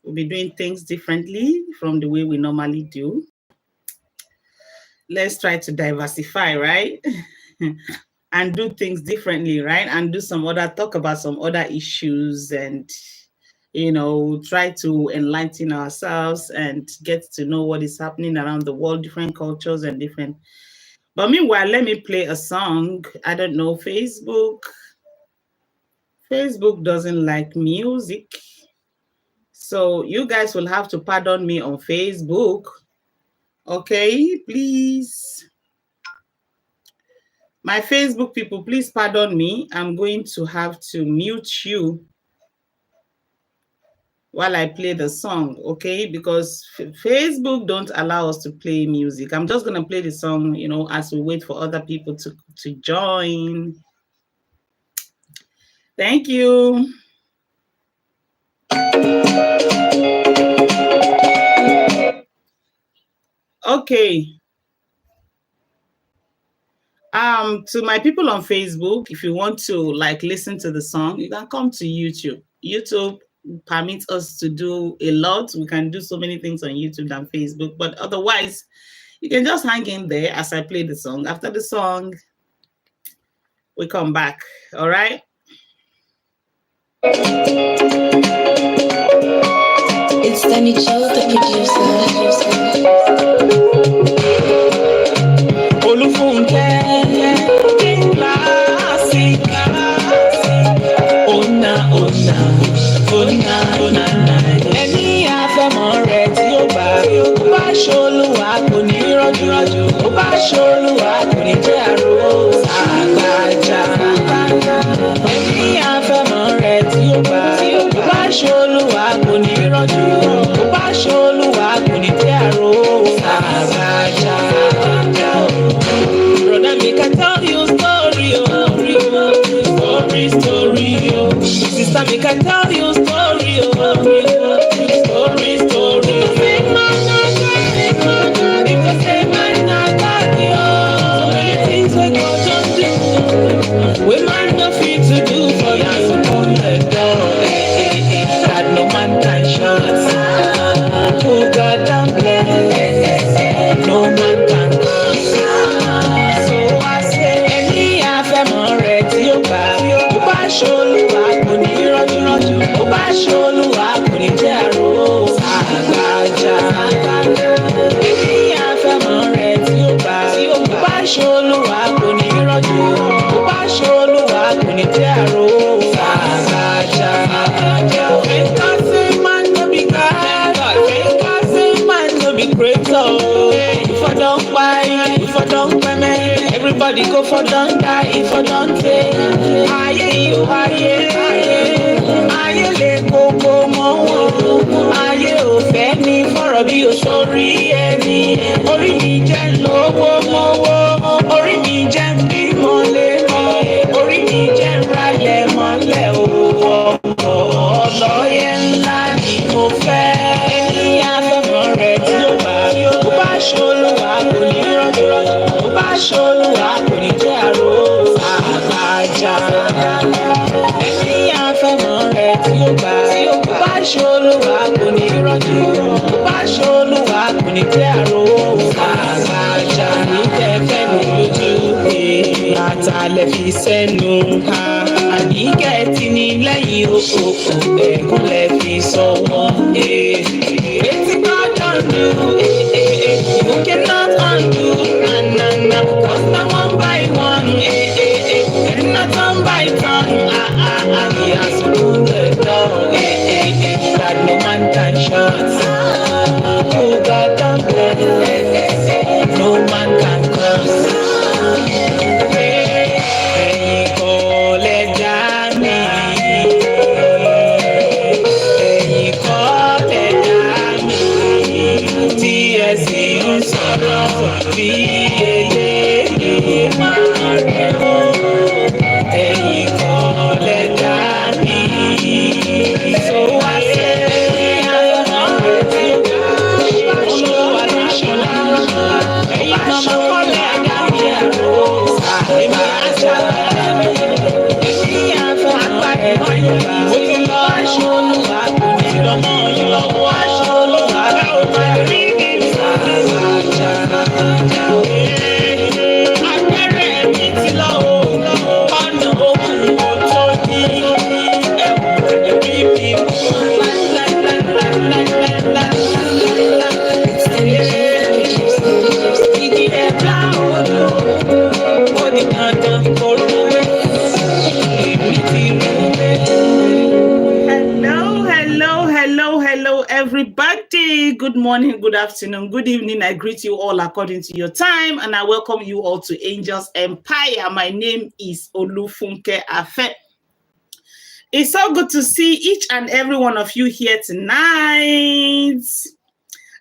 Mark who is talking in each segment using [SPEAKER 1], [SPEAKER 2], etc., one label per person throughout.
[SPEAKER 1] We'll be doing things differently from the way we normally do. Let's try to diversify, right? And do things differently, right? And talk about some other issues and, try to enlighten ourselves and get to know what is happening around the world, different cultures and different. But meanwhile, let me play a song. I don't know, Facebook doesn't like music. So you guys will have to pardon me on Facebook. Okay, please. My Facebook people, please pardon me. I'm going to have to mute you while I play the song, okay? Because Facebook don't allow us to play music. I'm just going to play the song, as we wait for other people to join. Thank you. Okay. To my people on Facebook, if you want to listen to the song, you can come to YouTube. YouTube permits us to do a lot. We can do so many things on YouTube than Facebook, but otherwise, you can just hang in there as I play the song. After the song, we come back. All right?
[SPEAKER 2] It's Danny Joe, the producer.
[SPEAKER 3] Ẹni àfẹ́mọ́ rẹ̀ tí ó bá ṣolúwa kò ní rọ́júrọ́jú, ó bá ṣolúwa kò ní jẹ́ àrò àgbàjà. Ẹni àfẹ́mọ́ rẹ̀ tí ó bá ṣolúwa kò ní rọ́jú, ó bá ṣolúwa kò ní jẹ́ àrò àgbàjà. Brother, make I tell you story, story. Sister, make I tell you story, story. Say man not God, if I say man not God, so many things we God don't do, we man not fit to do for you. Open the door, that no man can shut. Oh God, I'm blessed, no man can close. So I say, any àfẹ́mọ́ rẹ̀ tí ó bá ṣolúwa kò ní rọ́júrọ́jú, ó bá ṣolúwa kò ní jẹ́ àrò àgbàjà. Èmi àfẹ́mọ́ rẹ̀ tí ó bá ṣolúwa kò ní rọ́jú, ó bá ṣolúwa kò ní jẹ́ àrò àgbàjà. Fẹ́ńkà say man no be God, fẹ́ńkà say man no be creator. If I don't buy, if I don't payment, everybody go for don't die, if I don't pay. Ayé lè kókó mọ́ wọn, ayé ò fẹ́ ní fọ̀rọ̀ bí o sórí ẹni. Orí mi jẹ́ lówó mọ́wọ́, orí mi jẹ́ bímọ lémọ́, orí mi jẹ́ ralẹ̀ mọ́lẹ̀ owó ọlọ́yẹ ńlá ni mo fẹ́. Ẹni àfẹ́mọ́ rẹ̀ tí ó bá ṣolúwa kò ní rọ́júrọ́jú, ó bá ṣolúwa kò ní jẹ́ àrò àgbàjà. Ẹni àfẹ́mọ́ rẹ̀ tí ó bá ṣolúwa kò ní rọ́jú, ó bá ṣolúwa kò ní jẹ́ àrò àgbàjà. Ìtẹ́fẹ́ mi lójú pé àtàlẹ̀ fi sẹ́nu ha, àníkẹ́ tí ní lẹ́yìn òkò ẹ̀kúnlẹ̀ fi sọ wọ́n. Etí God don do, you cannot undo, na, cause na one by one, and not one by turn. He has opened the door, that no man can shut. Oh God, don't bless, no man can curse. Ẹ̀yin kò lè dá mi, ẹ̀yin kò lè dá mi, tí ẹ sì ń sọ̀rọ̀ bí eléyìí máa rẹ̀ o. Ẹ̀yin kò lè dá mi. So I say,
[SPEAKER 1] hello, everybody. Good morning, good afternoon, good evening. I greet you all according to your time, and I welcome you all to Angels Empire. My name is Olufunke Afe. It's so good to see each and every one of you here tonight.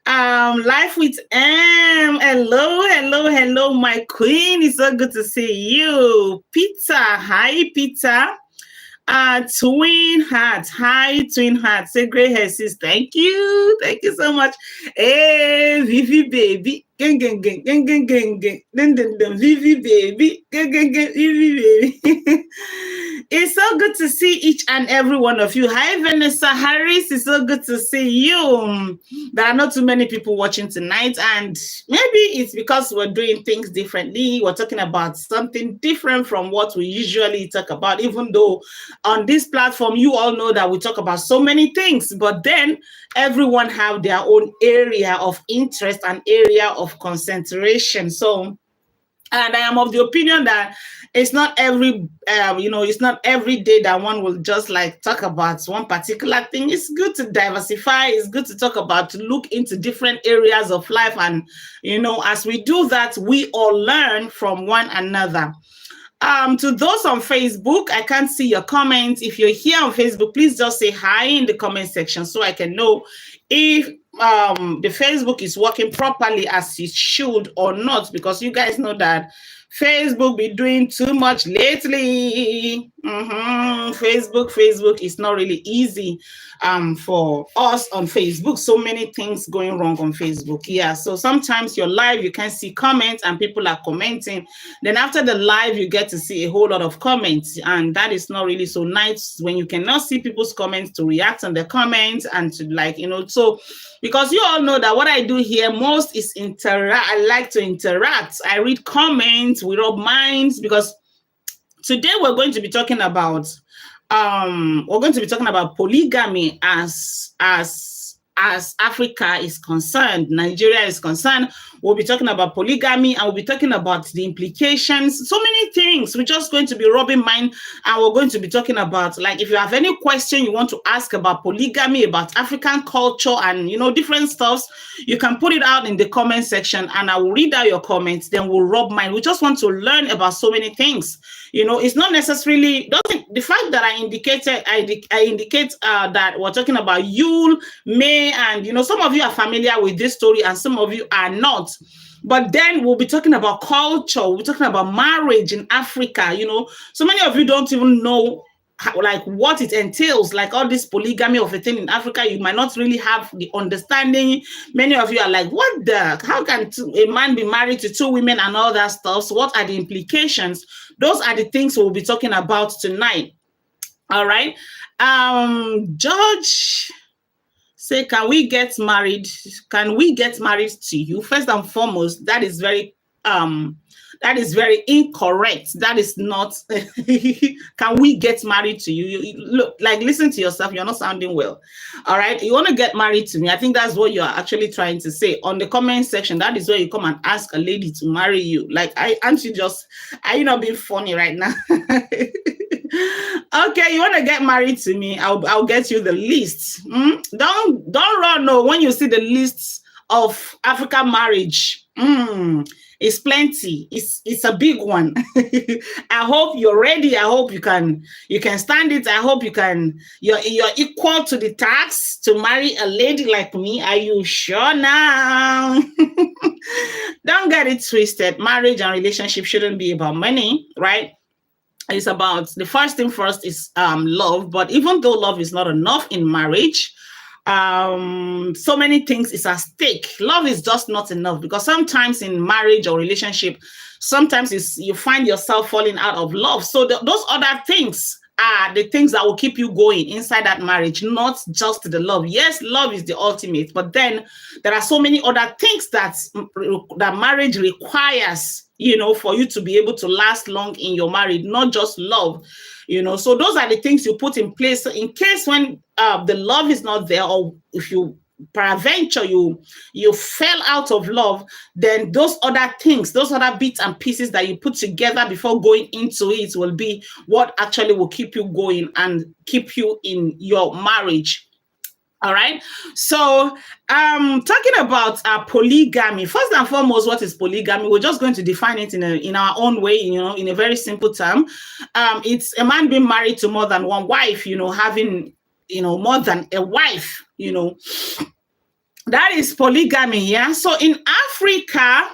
[SPEAKER 1] Life with M. Hello, my queen. It's so good to see you. Peter, hi, Peter. Twin Heart. Hi, Twin Heart. Say great hair, sis. Thank you so much. Hey, Vivi baby. Gang, gang, gang, gang, gang, gang, gang. Dun, Vivi baby. Gang, gang, gang, Vivi baby. It's so good to see each and every one of you. Hi, Vanessa Harris. It's so good to see you. There are not too many people watching tonight, and maybe it's because we're doing things differently. We're talking about something different from what we usually talk about, even though on this platform, you all know that we talk about so many things, but then everyone have their own area of interest and area of concentration. So, and I am of the opinion that it's not every, it's not every day that one will just like talk about one particular thing. It's good to diversify. It's good to talk about, to look into different areas of life. And, as we do that, we all learn from one another. To those on Facebook, I can't see your comments. If you're here on Facebook, please just say hi in the comment section so I can know if the Facebook is working properly as it should or not, because you guys know that Facebook be doing too much lately. Facebook is not really easy for us on Facebook. So many things going wrong on Facebook. Yeah, so sometimes you're live, you can see comments and people are commenting. Then after the live, you get to see a whole lot of comments, and that is not really so nice when you cannot see people's comments to react on the comments and to so because you all know that what I do here most is interact. I like to interact. I read comments, we rub minds, because today we're going to be talking about polygamy as Africa is concerned, Nigeria is concerned. We'll be talking about polygamy, and we'll be talking about the implications, so many things. We're just going to be rubbing mind, and we're going to be talking about, like, if you have any question you want to ask about polygamy, about African culture, and different stuffs, you can put it out in the comment section, and I will read out your comments. Then we'll rub mind. We just want to learn about so many things. It's not necessarily the fact that I indicate that we're talking about Yule, May, and some of you are familiar with this story and some of you are not. But then we'll be talking about culture. We'll be talking about marriage in Africa. So many of you don't even know what it entails, like all this polygamy of a thing in Africa. You might not really have the understanding. Many of you are like, how can a man be married to two women and all that stuff? So what are the implications? Those are the things we'll be talking about tonight. All right. George say, can we get married? Can we get married to you? First and foremost, that is very incorrect. That is not, can we get married to you? Look, listen to yourself. You're not sounding well. All right. You want to get married to me? I think that's what you're actually trying to say. On the comment section, that is where you come and ask a lady to marry you. Are you not being funny right now? Okay, you want to get married to me? I'll get you the list. Don't run. No, when you see the lists of African marriage, it's plenty. It's a big one. I hope you're ready. I hope you can stand it. I hope you're equal to the tax to marry a lady like me. Are you sure now? Don't get it twisted. Marriage and relationship shouldn't be about money, right? It's about, the first thing first is love. But even though love is not enough in marriage, so many things is at stake. Love is just not enough, because sometimes in marriage or relationship, sometimes you find yourself falling out of love. So those other things are the things that will keep you going inside that marriage, not just the love. Yes, love is the ultimate, but then there are so many other things that marriage requires, for you to be able to last long in your marriage, not just love. So those are the things you put in place in case when the love is not there, or if you peradventure you fell out of love, then those other things, those other bits and pieces that you put together before going into it will be what actually will keep you going and keep you in your marriage. All right. So, talking about polygamy. First and foremost, what is polygamy? We're just going to define it in our own way. In a very simple term. It's a man being married to more than one wife. Having more than a wife. That is polygamy. Yeah. So in Africa,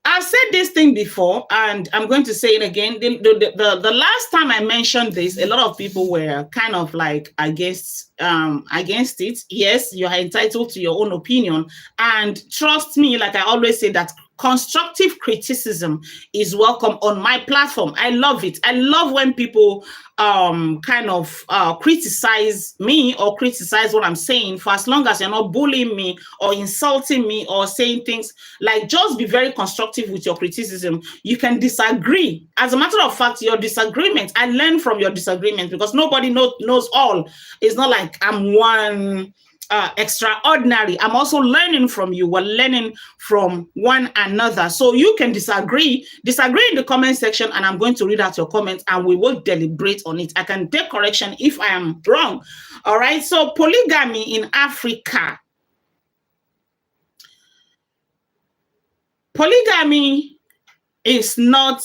[SPEAKER 1] I've said this thing before, and I'm going to say it again. The last time I mentioned this, a lot of people were kind of like against it. Yes, you are entitled to your own opinion, and trust me, like I always say, that constructive criticism is welcome on my platform. I love it. I love when people kind of criticize me or criticize what I'm saying, for as long as you're not bullying me or insulting me or saying things. Like, just be very constructive with your criticism. You can disagree. As a matter of fact, your disagreement, I learn from your disagreement, because nobody knows all. It's not like I'm one extraordinary. I'm also learning from you. We're learning from one another. So you can disagree in the comment section, and I'm going to read out your comments and we will deliberate on it. I can take correction if I am wrong. All right. So polygamy in Africa. Polygamy is not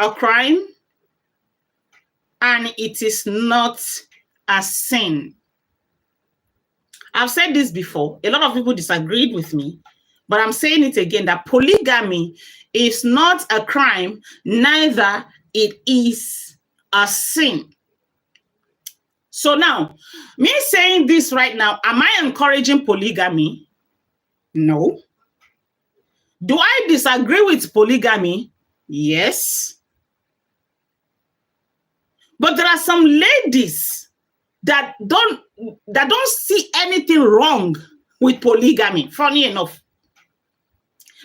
[SPEAKER 1] a crime, and it is not a sin. I've said this before. A lot of people disagreed with me, but I'm saying it again, that polygamy is not a crime, neither it is a sin. So now, me saying this right now, am I encouraging polygamy? No. Do I disagree with polygamy? Yes. But there are some ladies that don't see anything wrong with polygamy. Funny enough,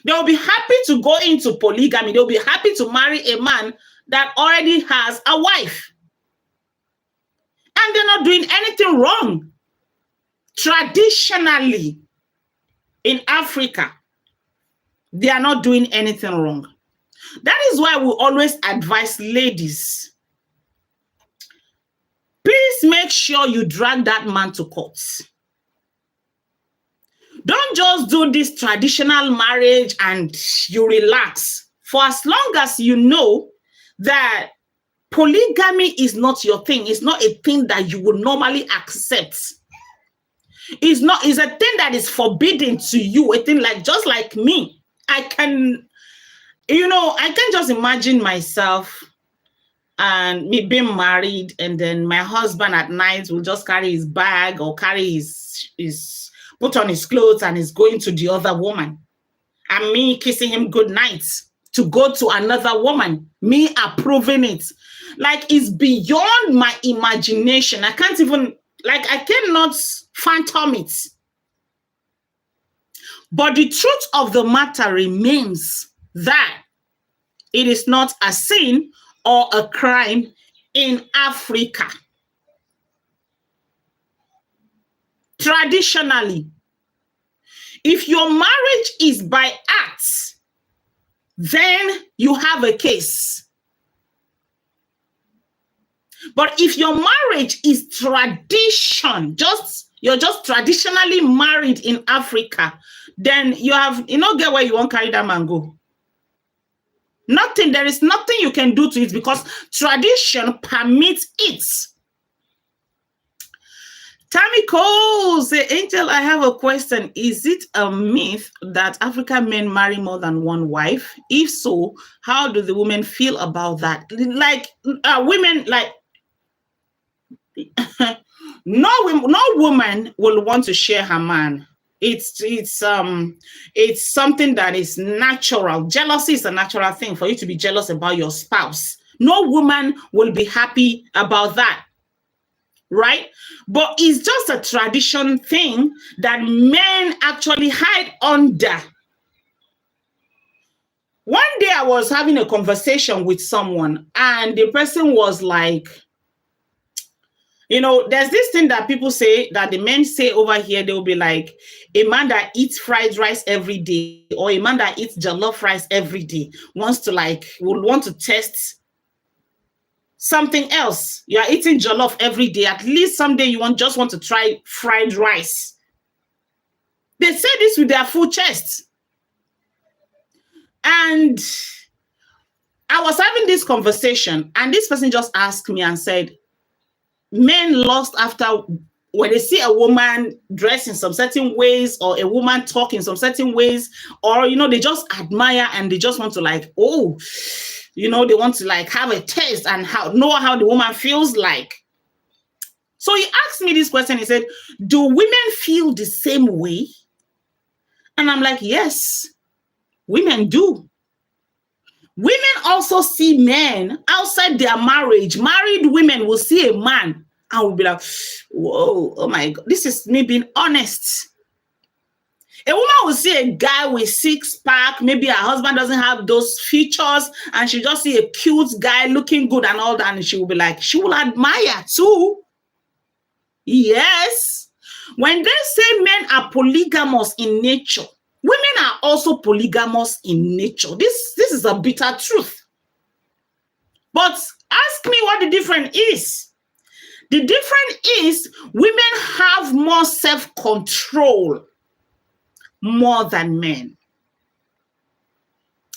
[SPEAKER 1] they'll be happy to go into polygamy. They'll be happy to marry a man that already has a wife, and they're not doing anything wrong. Traditionally, in Africa, they are not doing anything wrong. That is why we always advise ladies, please make sure you drag that man to court. Don't just do this traditional marriage and you relax. For as long as you know that polygamy is not your thing, it's not a thing that you would normally accept. It's a thing that is forbidden to you, a thing just like me. I can just imagine myself and me being married, and then my husband at night will just carry his bag or carry his put on his clothes and is going to the other woman, and me kissing him good night to go to another woman, me approving it. Like, it's beyond my imagination. I cannot fathom it. But the truth of the matter remains that it is not a sin or a crime in Africa. Traditionally, if your marriage is by acts, then you have a case. But if your marriage is tradition, you're just traditionally married in Africa, then get where you won't carry that man go. Nothing, there is nothing you can do to it, because tradition permits it. Tammy Cole say, Angel, I have a question. Is it a myth that African men marry more than one wife? If so, how do the women feel about that? Women, no woman will want to share her man. It's something that is natural. Jealousy is a natural thing for you to be jealous about your spouse. No woman will be happy about that, right? But it's just a tradition thing that men actually hide under. One day I was having a conversation with someone, and the person was like, there's this thing that people say, that the men say over here. They'll be like, a man that eats fried rice every day, or a man that eats jollof rice every day, will want to test something else. You are eating jollof every day. At least someday you just want to try fried rice. They say this with their full chest. And I was having this conversation, and this person just asked me and said, men lust after when they see a woman dress in some certain ways, or a woman talk in some certain ways, or, they just admire and they just want to like, oh, they want to like have a taste and know how the woman feels like. So he asked me this question. He said, do women feel the same way? And I'm like, yes, women do. Women also see men outside their marriage. Married women will see a man and will be like, whoa, oh my God, this is me being honest. A woman will see a guy with six-pack, maybe her husband doesn't have those features, and she just see a cute guy looking good and all that, and she will be like, she will admire too. Yes. When they say men are polygamous in nature, women are also polygamous in nature. This is a bitter truth. But ask me what the difference is. The difference is women have more self-control more than men.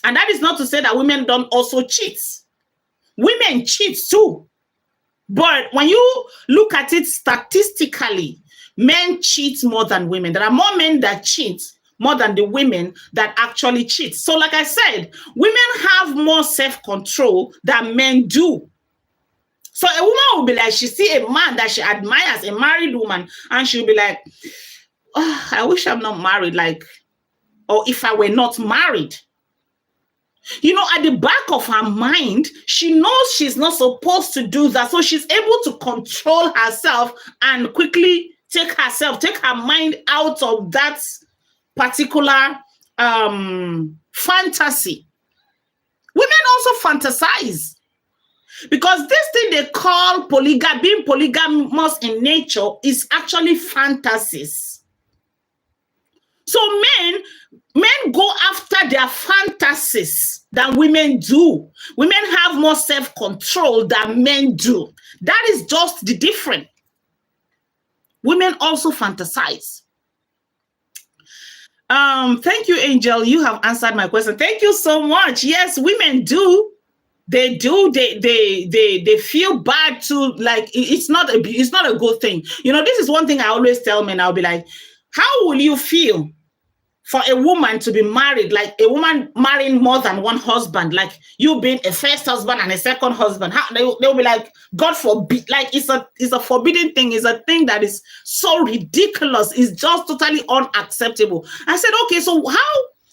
[SPEAKER 1] And that is not to say that women don't also cheat. Women cheat too. But when you look at it statistically, men cheat more than women. There are more men that cheat more than the women that actually cheat. So like I said, women have more self-control than men do. So a woman will be like, she see a man that she admires, a married woman, and she'll be like, oh, I wish I'm not married, like, or if I were not married. At the back of her mind, she knows she's not supposed to do that. So she's able to control herself and quickly take her mind out of that particular fantasy. Women also fantasize. Because this thing they call being polygamous in nature is actually fantasies. So men go after their fantasies than women do. Women have more self-control than men do. That is just the difference. Women also fantasize. Thank you, Angel. You have answered my question. Thank you so much. Yes, women do. They do. They feel bad too. Like it's not a good thing. This is one thing I always tell men. I'll be like, how will you feel for a woman to be married, like a woman marrying more than one husband, like you being a first husband and a second husband? They'll be like, God forbid, like it's a forbidden thing. It's a thing that is so ridiculous. It's just totally unacceptable. I said, okay, so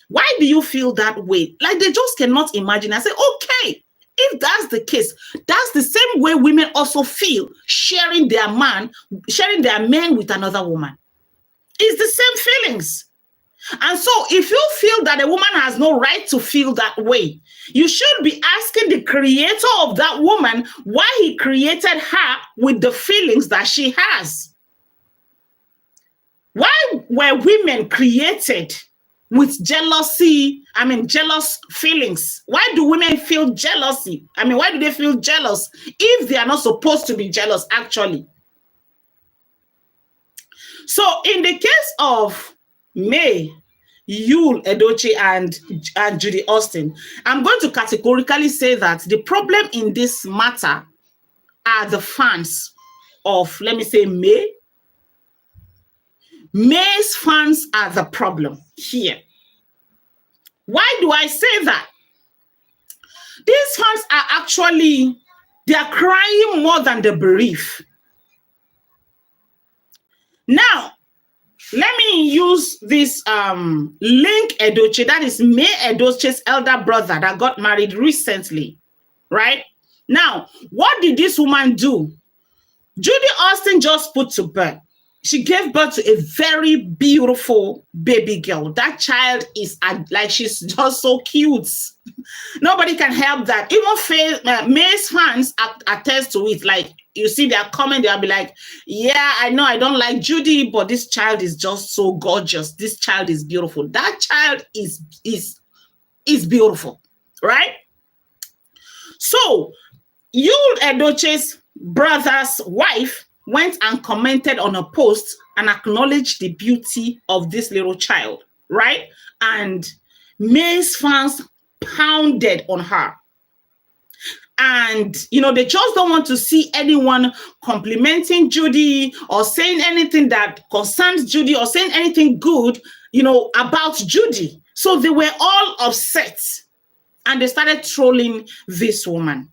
[SPEAKER 1] why do you feel that way? Like they just cannot imagine. I said, okay, if that's the case, that's the same way women also feel sharing their men with another woman. It's the same feelings. And so if you feel that a woman has no right to feel that way, you should be asking the creator of that woman why he created her with the feelings that she has. Why were women created with jealous feelings? Why do women feel jealousy? Why do they feel jealous if they are not supposed to be jealous, actually? So in the case of May, Yul, Edochie, and Judy Austin, I'm going to categorically say that the problem in this matter are the fans of, let me say, May. May's fans are the problem here. Why do I say that? These fans are actually, they are crying more than the bereaved. Now, let me use this Link Edochie, that is May Edochie's elder brother that got married recently, right? Now, what did this woman do? Judy Austin just put to birth. She gave birth to a very beautiful baby girl. That child is like, she's just so cute. Nobody can help that. Even May's fans attest to it. Like, you see their comment, they'll be like, yeah, I know I don't like Judy, but this child is just so gorgeous. This child is beautiful. That child is beautiful, right? So Edochie's brother's wife went and commented on a post and acknowledged the beauty of this little child, right? And May's fans pounded on her. And, they just don't want to see anyone complimenting Judy or saying anything that concerns Judy or saying anything good, about Judy. So they were all upset and they started trolling this woman.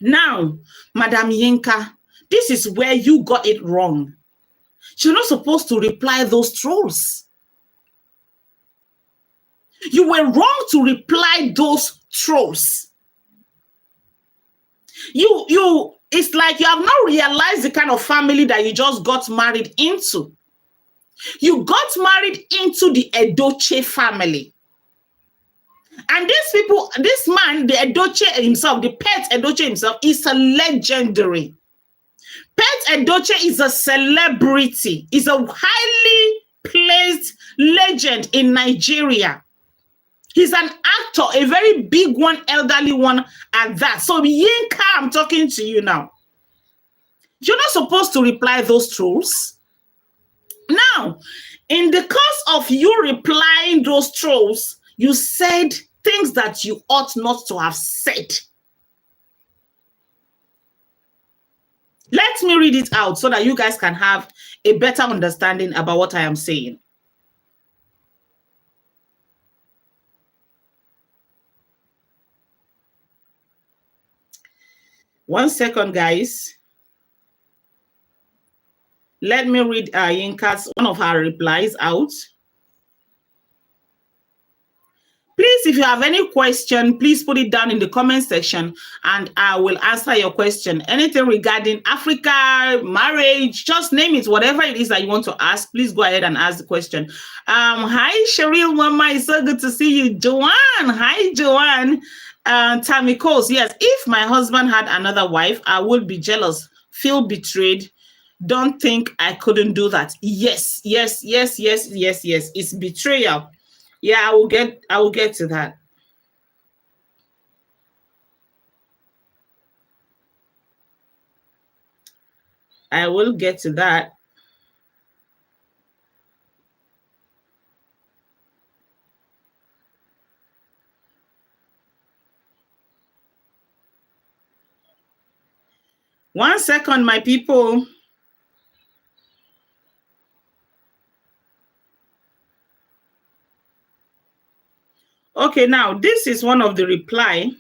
[SPEAKER 1] Now, Madam Yinka, this is where you got it wrong. You're not supposed to reply those trolls. You were wrong to reply those trolls. It's like you have not realized the kind of family that you just got married into. You got married into the Edochie family. And these people, this man, the Edochie himself, the pet Edochie himself, is a legendary. Pet Edochie is a celebrity. Is a highly placed legend in Nigeria. He's an actor, a very big one, elderly one at that. So Yinka, I'm talking to you now. You're not supposed to reply those trolls. Now, in the course of you replying those trolls, you said things that you ought not to have said. Let me read it out so that you guys can have a better understanding about what I am saying. One second, guys. Let me read Yinka's, one of her replies out. Please, if you have any question, please put it down in the comment section and I will answer your question. Anything regarding Africa, marriage, just name it, whatever it is that you want to ask, please go ahead and ask the question. Hi, Cheryl Mama, it's so good to see you. Joanne, hi, Joanne. Tammy Coles, yes, if my husband had another wife, I would be jealous, feel betrayed. Don't think I couldn't do that. Yes. It's betrayal. Yeah, I will get to that. I will get to that. One second, my people. Okay, now this is one of the reply.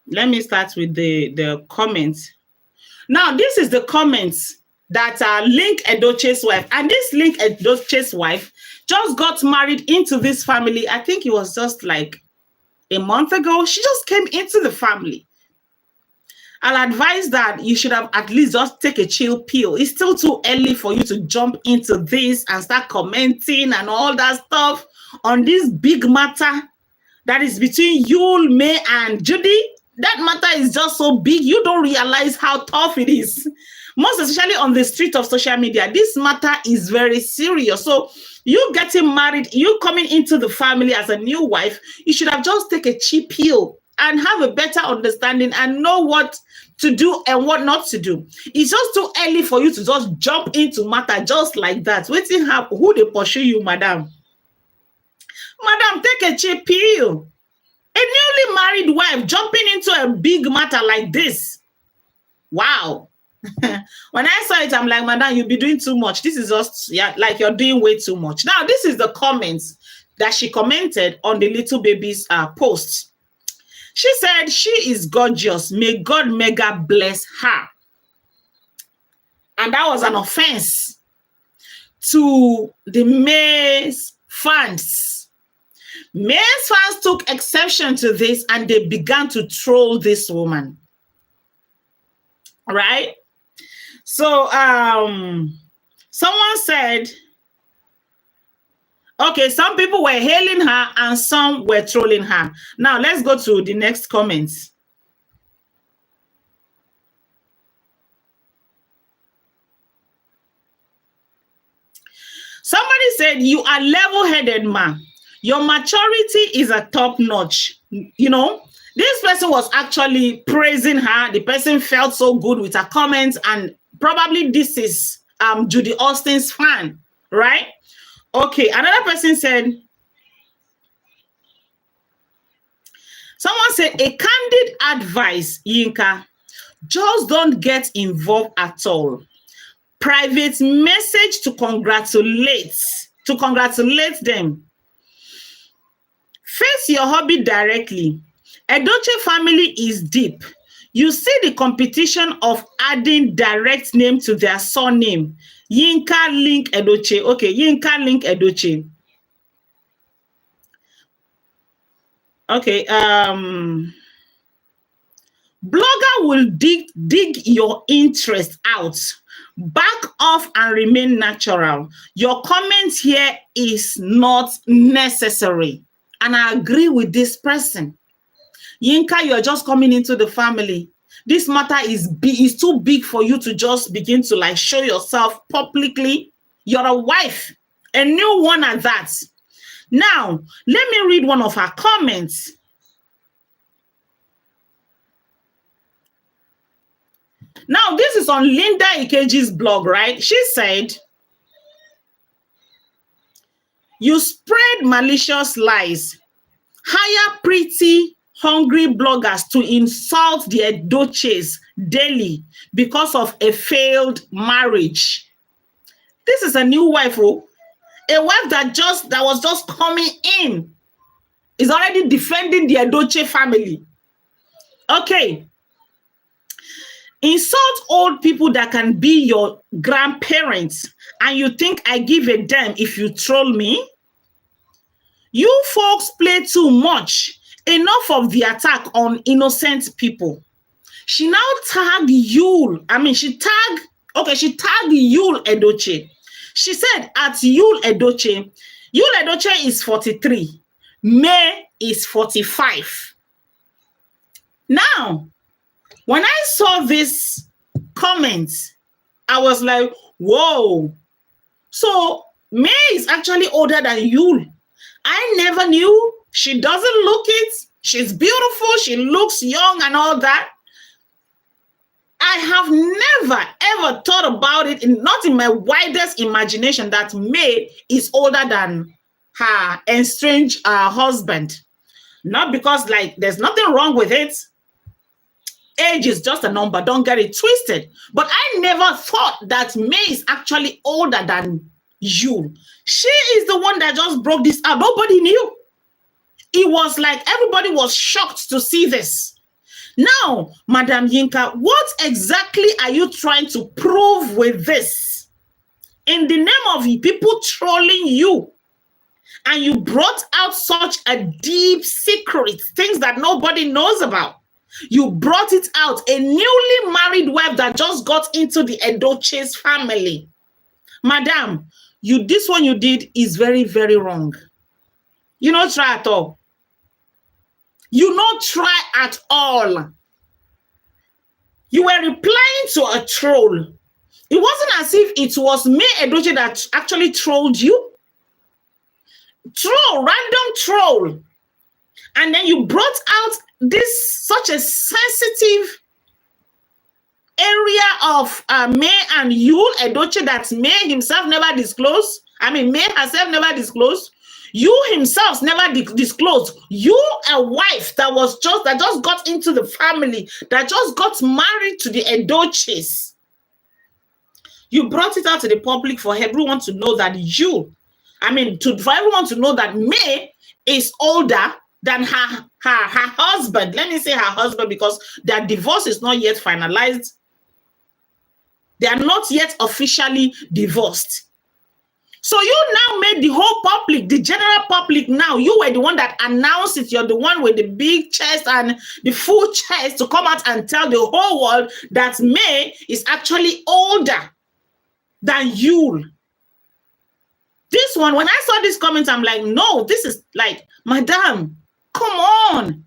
[SPEAKER 1] Let me start with the comments. Now, this is the comments that Link Edochie's wife. And this Link Edochie's wife just got married into this family. I think it was just like a month ago. She just came into the family. I'll advise that you should have at least just take a chill pill. It's still too early for you to jump into this and start commenting and all that stuff on this big matter that is between you, May, and Judy. That matter is just so big, you don't realize how tough it is. Most especially on the street of social media, this matter is very serious. So you getting married, you coming into the family as a new wife, you should have just take a cheap pill and have a better understanding and know what to do and what not to do. It's just too early for you to just jump into matter just like that. Waiting happen, who they pursue you, madam? Madam, take a cheap pill. A newly married wife jumping into a big matter like this. Wow. When I saw it, I'm like, madam, you'll be doing too much. This is just, yeah, like you're doing way too much. Now, this is the comments that she commented on the little baby's post. She said, she is gorgeous. May God mega bless her. And that was an offense to the May's fans. May's fans took exception to this and they began to troll this woman. Right? So, someone said, okay, some people were hailing her and some were trolling her. Now, let's go to the next comments. Somebody said, you are level-headed, ma. Your maturity is a top notch. You know, this person was actually praising her. The person felt so good with her comments, and probably this is Judy Austin's fan, right? Okay, another person said, someone said, a candid advice, Yinka, just don't get involved at all. Private message to congratulate them. Face your hobby directly. Edochie family is deep. You see the competition of adding direct name to their surname. Yinka link Edochie. Okay, Yinka link Edochie. Okay, blogger will dig your interest out. Back off and remain natural. Your comment here is not necessary. And I agree with this person. Yinka, you're just coming into the family. This matter is too big for you to just begin to like show yourself publicly. You're a wife, a new one at that. Now, let me read one of her comments. Now, this is on Linda Ikeji's blog, right? She said, you spread malicious lies, hire pretty, hungry bloggers to insult the Edochies daily because of a failed marriage. This is a new wife, oh. A wife that was just coming in is already defending the Edochie family. Okay. Insult old people that can be your grandparents, and you think I give a damn if you troll me? You folks play too much. Enough of the attack on innocent people. She now tagged Yul. She tagged Yul Edochie. She said at Yul Edochie is 43. May is 45. Now, when I saw this comment, I was like, whoa. So May is actually older than Yul. I never knew. She doesn't look it. She's beautiful. She looks young and all that. I have never, ever thought about it, not in my widest imagination, that May is older than her estranged husband. Not because, like, there's nothing wrong with it. Age is just a number. Don't get it twisted. But I never thought that May is actually older than you. She is the one that just broke this out. Nobody knew. It was like everybody was shocked to see this. Now, Madam Yinka, what exactly are you trying to prove with this? In the name of people trolling you, and you brought out such a deep secret, things that nobody knows about. You brought it out, a newly married wife that just got into the Edochie's family. Madam, this one you did is very, very wrong. You don't try at all. You don't try at all. You were replying to a troll. It wasn't as if it was May Edochie that actually trolled you. Troll, random troll. And then you brought out this such a sensitive area of May and Yul Edochie that May himself never disclosed. May herself never disclosed. You himself never disclosed. You, a wife that just got into the family, that just got married to the Edochies. You brought it out to the public for everyone to know that for everyone to know that May is older than her husband. Let me say her husband because their divorce is not yet finalized. They are not yet officially divorced. So you now made the whole public, the general public now, you were the one that announced it. You're the one with the big chest and the full chest to come out and tell the whole world that May is actually older than you. This one, when I saw this comment, I'm like, no, this is like, madam, come on.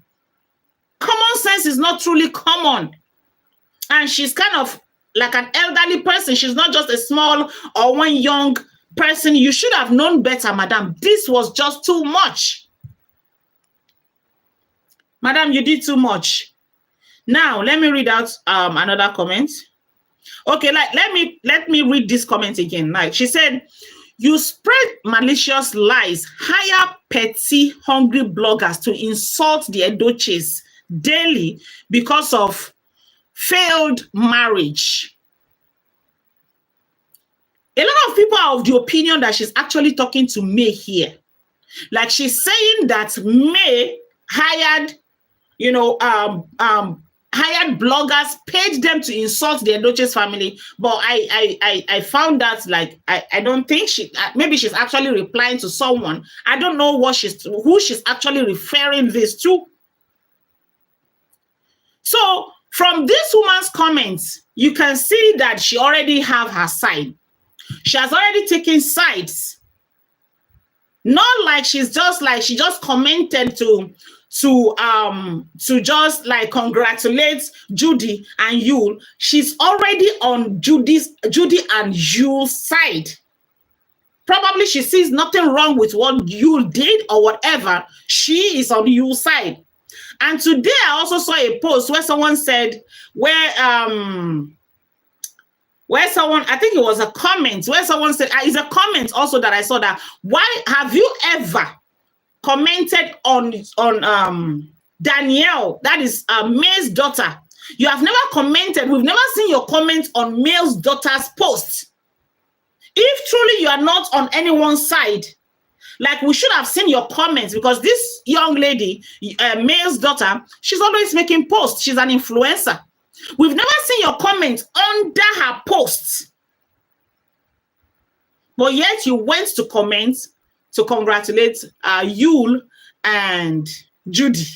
[SPEAKER 1] Common sense is not truly common. And she's kind of like an elderly person. She's not just a small or one young person, you should have known better, madam. This was just too much. Madam, you did too much. Now, let me read out another comment. Okay, like let me read this comment again. Like she said, you spread malicious lies, hire petty, hungry bloggers to insult the Edochies daily because of failed marriage. A lot of people are of the opinion that she's actually talking to May here. Like she's saying that May hired, hired bloggers, paid them to insult the Edochie's family. But I found that, like, I don't think maybe she's actually replying to someone. I don't know who she's actually referring this to. So from this woman's comments, you can see that she already have her side. She has already taken sides. Not like she just commented to just like congratulate Judy and Yule. She's already on Judy and Yule's side. Probably she sees nothing wrong with what Yule did or whatever. She is on Yule's side. And today I also saw a post where someone said, where someone, I think it was a comment, where someone said, it's a comment also that I saw, that why have you ever commented on Danielle, that is May's daughter? You have never commented. We've never seen your comment on May's daughter's post. If truly you are not on anyone's side, like, we should have seen your comments, because this young lady, May's daughter, she's always making posts. She's an influencer. We've never seen your comments under her posts. But yet you went to comment to congratulate Yule and Judy.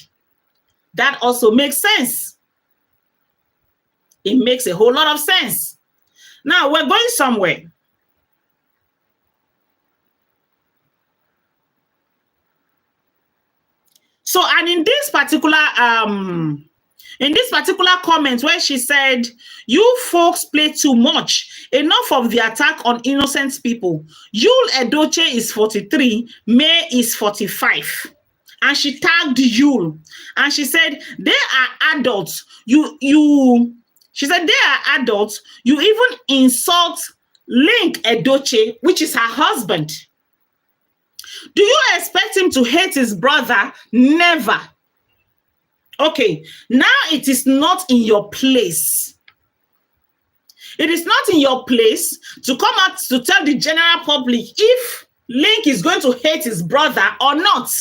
[SPEAKER 1] That also makes sense. It makes a whole lot of sense. Now we're going somewhere. So, and in this particular comment where she said, you folks play too much. Enough of the attack on innocent people. Yule Edochie is 43, May is 45. And she tagged Yule. And she said, they are adults. She said, they are adults. You even insult Link Edochie, which is her husband. Do you expect him to hate his brother? Never. Okay, now it is not in your place. It is not in your place to come out to tell the general public if Link is going to hate his brother or not.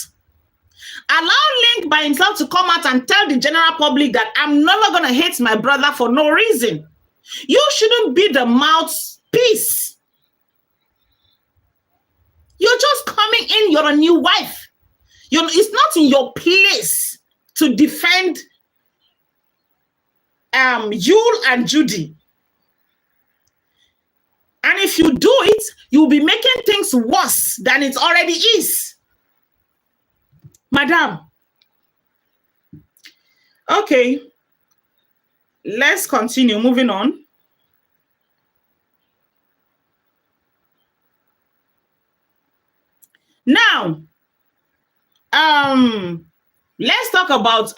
[SPEAKER 1] Allow Link by himself to come out and tell the general public that I'm never going to hate my brother for no reason. You shouldn't be the mouthpiece. You're just coming in, you're a new wife. It's not in your place to defend Yule and Judy. And if you do it, you'll be making things worse than it already is. Madam. Okay. Let's continue, moving on. Now, let's talk about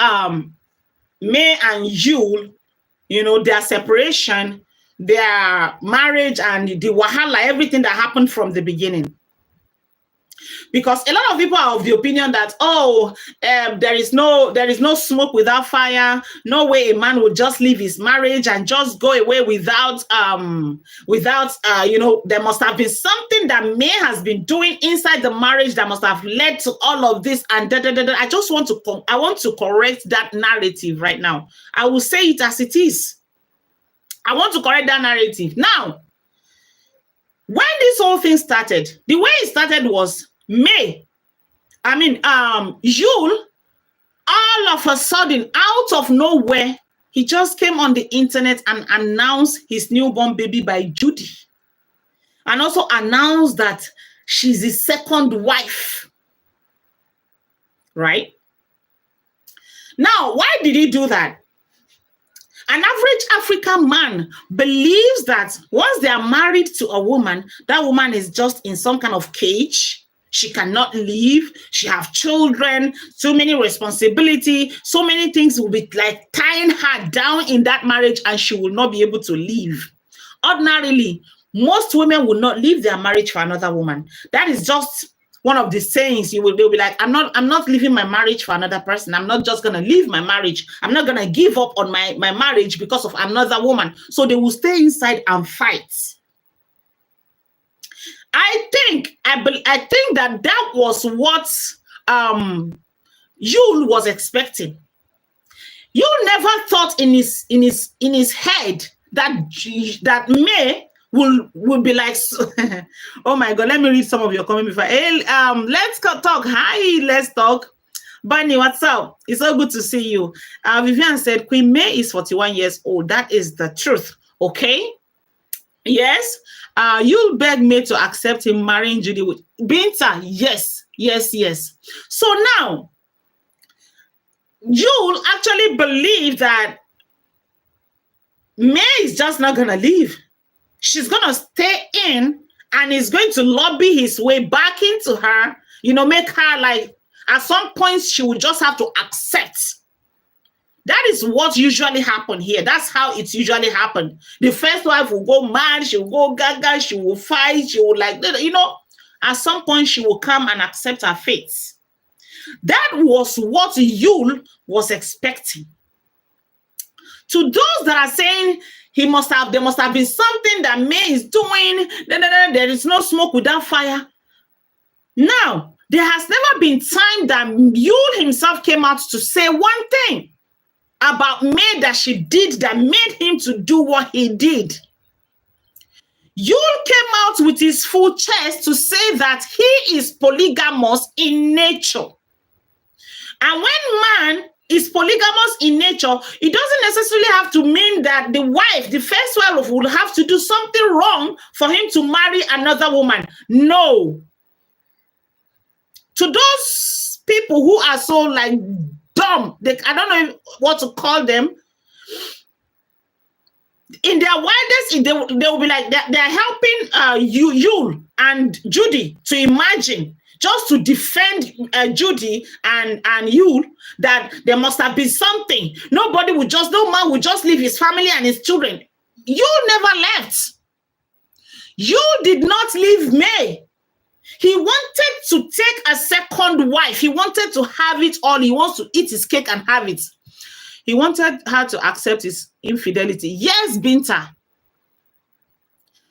[SPEAKER 1] May and Yule, their separation, their marriage, and the wahala, everything that happened from the beginning. Because a lot of people are of the opinion that, there is no smoke without fire. No way a man would just leave his marriage and just go away without there must have been something that May has been doing inside the marriage that must have led to all of this. And I just want to correct that narrative right now. I will say it as it is. I want to correct that narrative. Now, when this whole thing started, the way it started was Yule, all of a sudden, out of nowhere, he just came on the internet and announced his newborn baby by Judy. And also announced that she's his second wife. Right? Now, why did he do that? An average African man believes that once they are married to a woman, that woman is just in some kind of cage. She cannot leave. She have children, so many responsibility, so many things will be like tying her down in that marriage, and she will not be able to leave. Ordinarily, most women will not leave their marriage for another woman. That is just one of the sayings. They'll be like, I'm not leaving my marriage for another person. I'm not just gonna leave my marriage. I'm not gonna give up on my marriage because of another woman. So they will stay inside and fight. I think that was what Yul was expecting. Yul never thought in his head that May will be like, oh my God, let me read some of your comments before. Hey, let's talk. Hi, let's talk. Bunny, what's up? It's so good to see you. Vivian said, Queen May is 41 years old. That is the truth. Okay. Yes. You'll beg me to accept him marrying Judy with Binta. Yes. So now, you'll actually believe that May is just not gonna leave. She's gonna stay in and is going to lobby his way back into her, make her like, at some point she will just have to accept. That is what usually happened here. That's how it usually happened. The first wife will go mad, she will go gaga, she will fight, she will at some point she will come and accept her fate. That was what Yul was expecting. To those that are saying there must have been something that May is doing, there is no smoke without fire. Now, there has never been time that Yul himself came out to say one thing about May that she did that made him to do what he did. Yul came out with his full chest to say that he is polygamous in nature. And when man is polygamous in nature, it doesn't necessarily have to mean that the wife, the first wife, will have to do something wrong for him to marry another woman. No. To those people who are so like dumb, I don't know what to call them. In their wildest, they will be like, they're helping Yul and Judy to imagine, just to defend Judy and Yul, that there must have been something. No man would just leave his family and his children. Yul never left. Yul did not leave May. He wanted to take a second wife. He wanted to have it all. He wants to eat his cake and have it. He wanted her to accept his infidelity. Yes, Binta.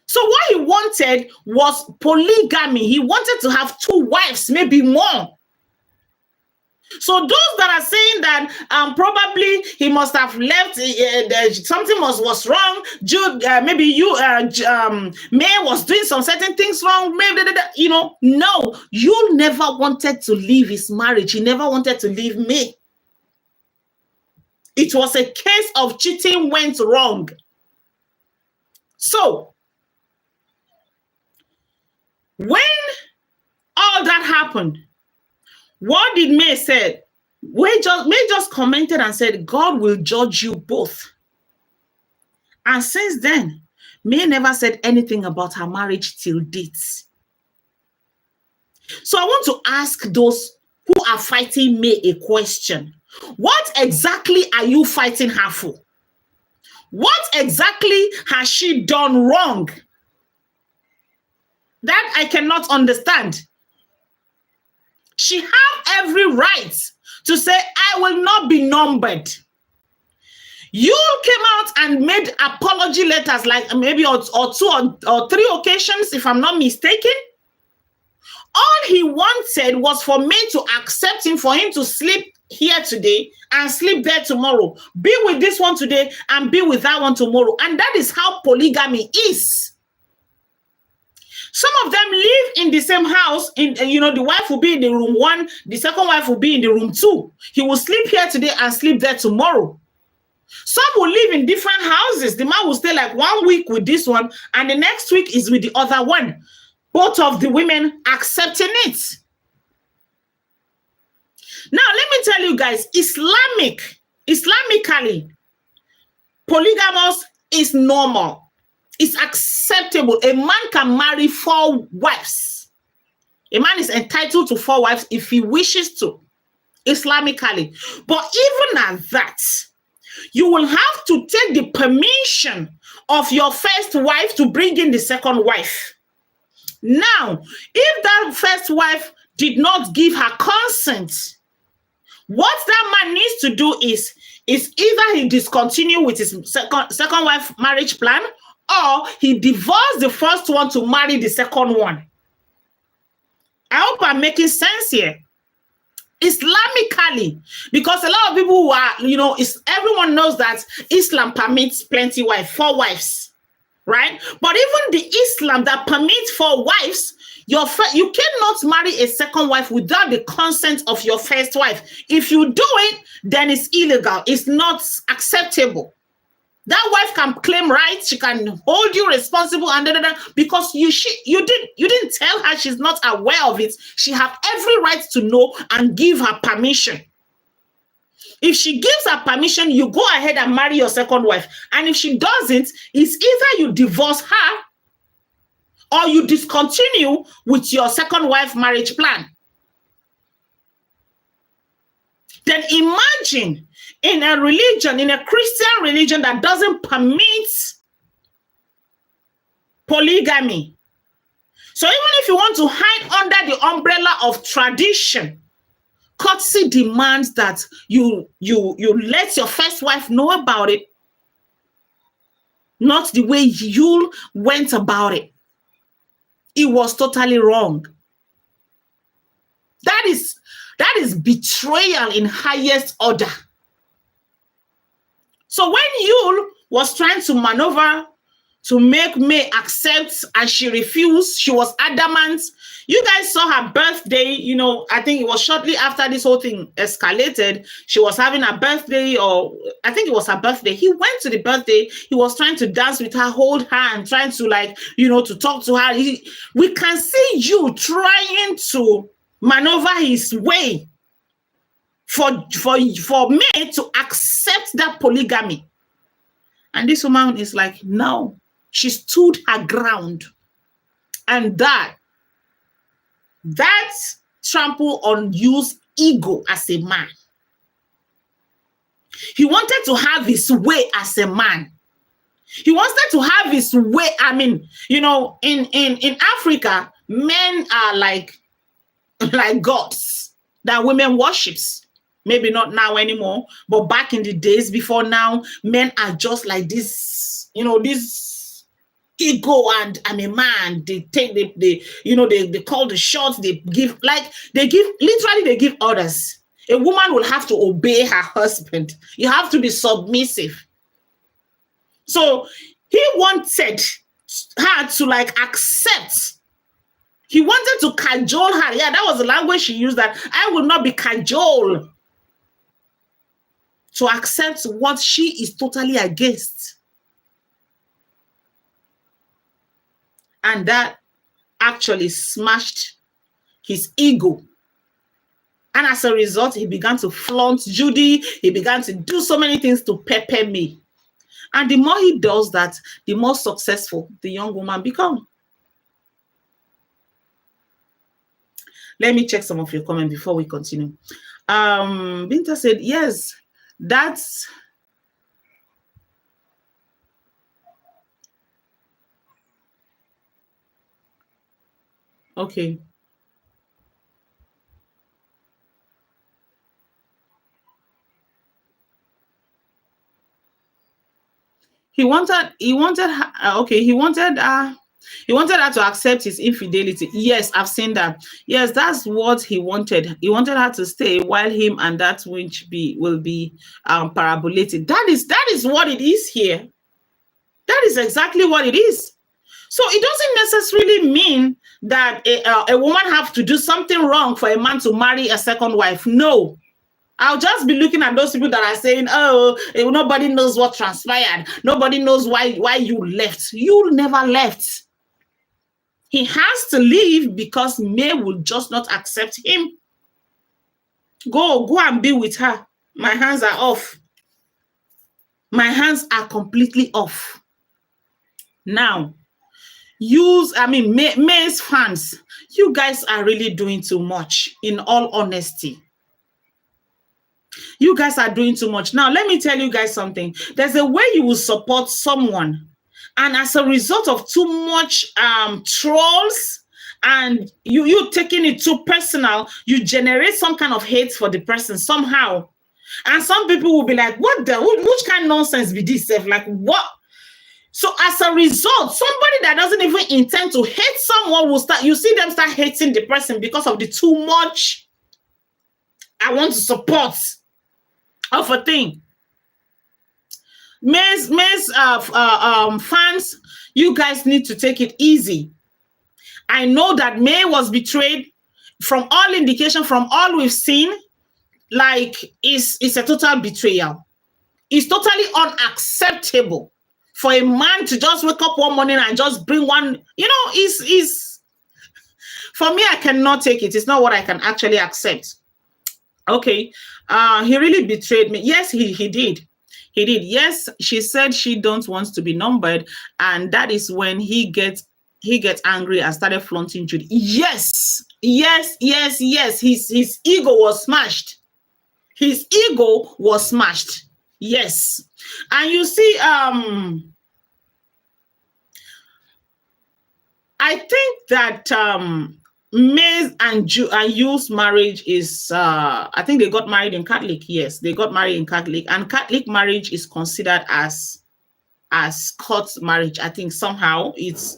[SPEAKER 1] So what he wanted was polygamy. He wanted to have 2 wives, maybe more. So those that are saying that probably he must have left, something was wrong. May was doing some certain things wrong. Maybe no, you never wanted to leave his marriage. He never wanted to leave May. It was a case of cheating went wrong. So when all that happened, what did May say? May just commented and said, God will judge you both. And since then, May never said anything about her marriage till date. So I want to ask those who are fighting May a question. What exactly are you fighting her for? What exactly has she done wrong? That I cannot understand. She have every right to say, I will not be numbered. You came out and made apology letters, like maybe or 2 or 3 occasions, if I'm not mistaken. All he wanted was for me to accept him, for him to sleep here today and sleep there tomorrow. Be with this one today and be with that one tomorrow. And that is how polygamy is. Some of them live in the same house. The wife will be in the room 1, the second wife will be in the room 2. He will sleep here today and sleep there tomorrow. Some will live in different houses. The man will stay like 1 week with this one, and the next week is with the other one. Both of the women accepting it. Now, let me tell you guys, Islamically, Polygamous is normal. It's acceptable. A man can marry 4 wives. A man is entitled to 4 wives if he wishes to, Islamically. But even at that, you will have to take the permission of your first wife to bring in the second wife. Now, if that first wife did not give her consent, what that man needs to do is either he discontinue with his second wife marriage plan, or he divorced the first one to marry the second one. I hope I'm making sense here. Islamically, because a lot of people who are, everyone knows that Islam permits plenty wives, 4 wives, right? But even the Islam that permits 4 wives, you cannot marry a second wife without the consent of your first wife. If you do it, then it's illegal. It's not acceptable. That wife can claim rights. She can hold you responsible, and because you didn't tell her. She's not aware of it. She has every right to know and give her permission. If she gives her permission, you go ahead and marry your second wife. And if she doesn't, it's either you divorce her or you discontinue with your second wife marriage plan. Then imagine in a religion, in a Christian religion that doesn't permit polygamy. So even if you want to hide under the umbrella of tradition, courtesy demands that you let your first wife know about it, not the way you went about it. It was totally wrong. That is betrayal in highest order. So when Yul was trying to maneuver to make May accept and she refused, she was adamant. You guys saw her birthday, I think it was shortly after this whole thing escalated. She was having a birthday, or I think it was her birthday. He went to the birthday. He was trying to dance with her, hold her, and trying to to talk to her. We can see you trying to maneuver his way for me to accept that polygamy. And this woman is like, no, she stood her ground. And that trample on Yu's ego as a man. He wanted to have his way as a man. He wanted to have his way. I mean, in Africa, men are like gods that women worships. Maybe not now anymore, but back in the days before now, men are just like this, this ego, and I'm a man. They take they call the shots, they give orders. A woman will have to obey her husband. You have to be submissive. So he wanted her to accept. He wanted to cajole her. Yeah, that was the language she used, that I will not be cajoled. To accept what she is totally against. And that actually smashed his ego. And as a result, he began to flaunt Judy. He began to do so many things to pepper me. And the more he does that, the more successful the young woman becomes. Let me check some of your comments before we continue. Binta said, yes, that's okay. He wanted her to accept his infidelity. Yes, I've seen that. Yes, that's what he wanted. He wanted her to stay while him and that witch will be parabolated. That is what it is here. That is exactly what it is. So it doesn't necessarily mean that a woman have to do something wrong for a man to marry a second wife. No. I'll just be looking at those people that are saying, oh, nobody knows what transpired. Nobody knows why you left. You never left. He has to leave because May will just not accept him. Go and be with her. My hands are off. My hands are completely off. Now, May's fans, you guys are really doing too much, in all honesty. You guys are doing too much. Now, let me tell you guys something. There's a way you will support someone, and as a result of too much trolls and you taking it too personal, you generate some kind of hate for the person somehow. And some people will be like, which kind of nonsense be this? Like, what? So as a result, somebody that doesn't even intend to hate someone will you see them start hating the person because of the too much I want to support of a thing. May's fans, you guys need to take it easy. I know that May was betrayed. From all indication, from all we've seen, like, it's a total betrayal. It's totally unacceptable for a man to just wake up one morning and just bring one, is for me, I cannot take it. It's not what I can actually accept. Okay, he really betrayed me. Yes, he did. He did. Yes, she said she don't want to be numbered, and that is when he gets angry and started flaunting Judy. Yes. His ego was smashed. His ego was smashed. Yes. And you see, I think that May's and Yu's marriage is, I think they got married in Catholic. Yes, they got married in Catholic, and Catholic marriage is considered as court marriage. I think somehow it's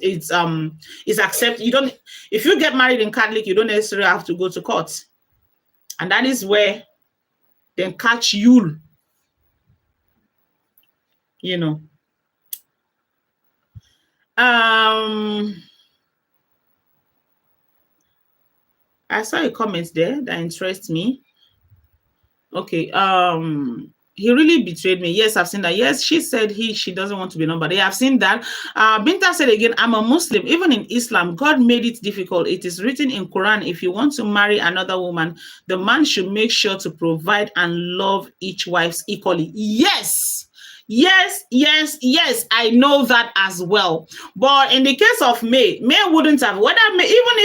[SPEAKER 1] accepted. You don't, if you get married in Catholic, you don't necessarily have to go to court, and that is where they catch you. I saw a comment there that interests me. Okay, he really betrayed me. Yes, I've seen that. Yes, she said she doesn't want to be numbered. Yeah, I've seen that. Binta said again, I'm a Muslim. Even in Islam, God made it difficult. It is written in Quran, if you want to marry another woman, the man should make sure to provide and love each wife equally. Yes. I know that as well. But in the case of May wouldn't have. Even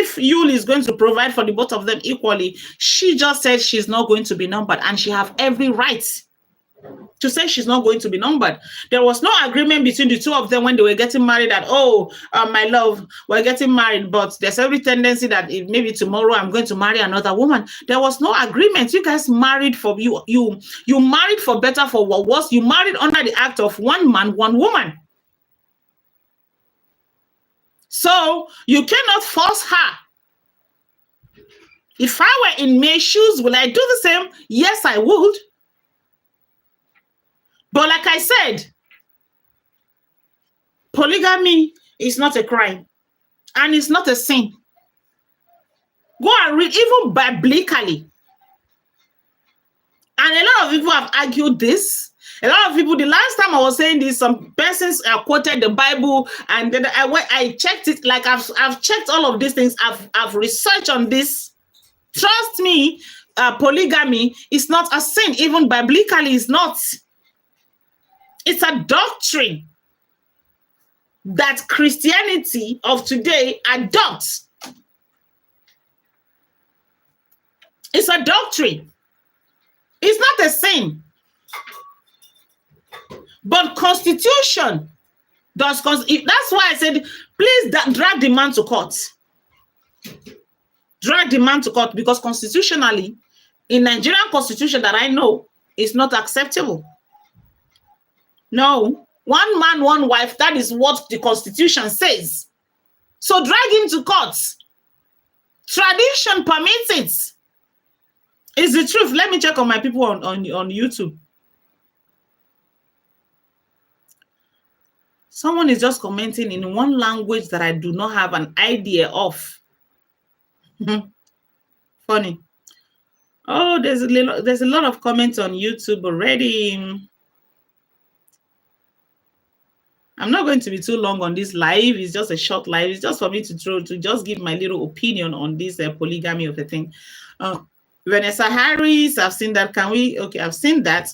[SPEAKER 1] if Yul is going to provide for the both of them equally, she just said she's not going to be numbered, and she have every right to say she's not going to be numbered. There was no agreement between the two of them when they were getting married that, my love, we're getting married, but there's every tendency that maybe tomorrow I'm going to marry another woman. There was no agreement. You guys married for you married for better, for what was. You married under the act of one man, one woman. So you cannot force her. If I were in May's shoes, will I do the same? Yes, I would. But like I said, polygamy is not a crime, and it's not a sin. Go and read, even biblically. And a lot of people have argued this. A lot of people, the last time I was saying this, some persons quoted the Bible, and then I checked it. Like I've checked all of these things. I've researched on this. Trust me, polygamy is not a sin. Even biblically, it's not. It's a doctrine that Christianity of today adopts. It's a doctrine. It's not a sin. But Constitution does. That's why I said, please drag the man to court. Drag the man to court, because constitutionally, in Nigerian Constitution that I know, it's not acceptable. No, one man, one wife, that is what the Constitution says. So drag him to court. Tradition permits it. It's the truth. Let me check on my people on YouTube. Someone is just commenting in one language that I do not have an idea of. Funny. Oh, there's a lot of comments on YouTube already. I'm not going to be too long on this live. It's just a short live. It's just for me to just give my little opinion on this polygamy of a thing. Vanessa Harris, I've seen that. Okay, I've seen that.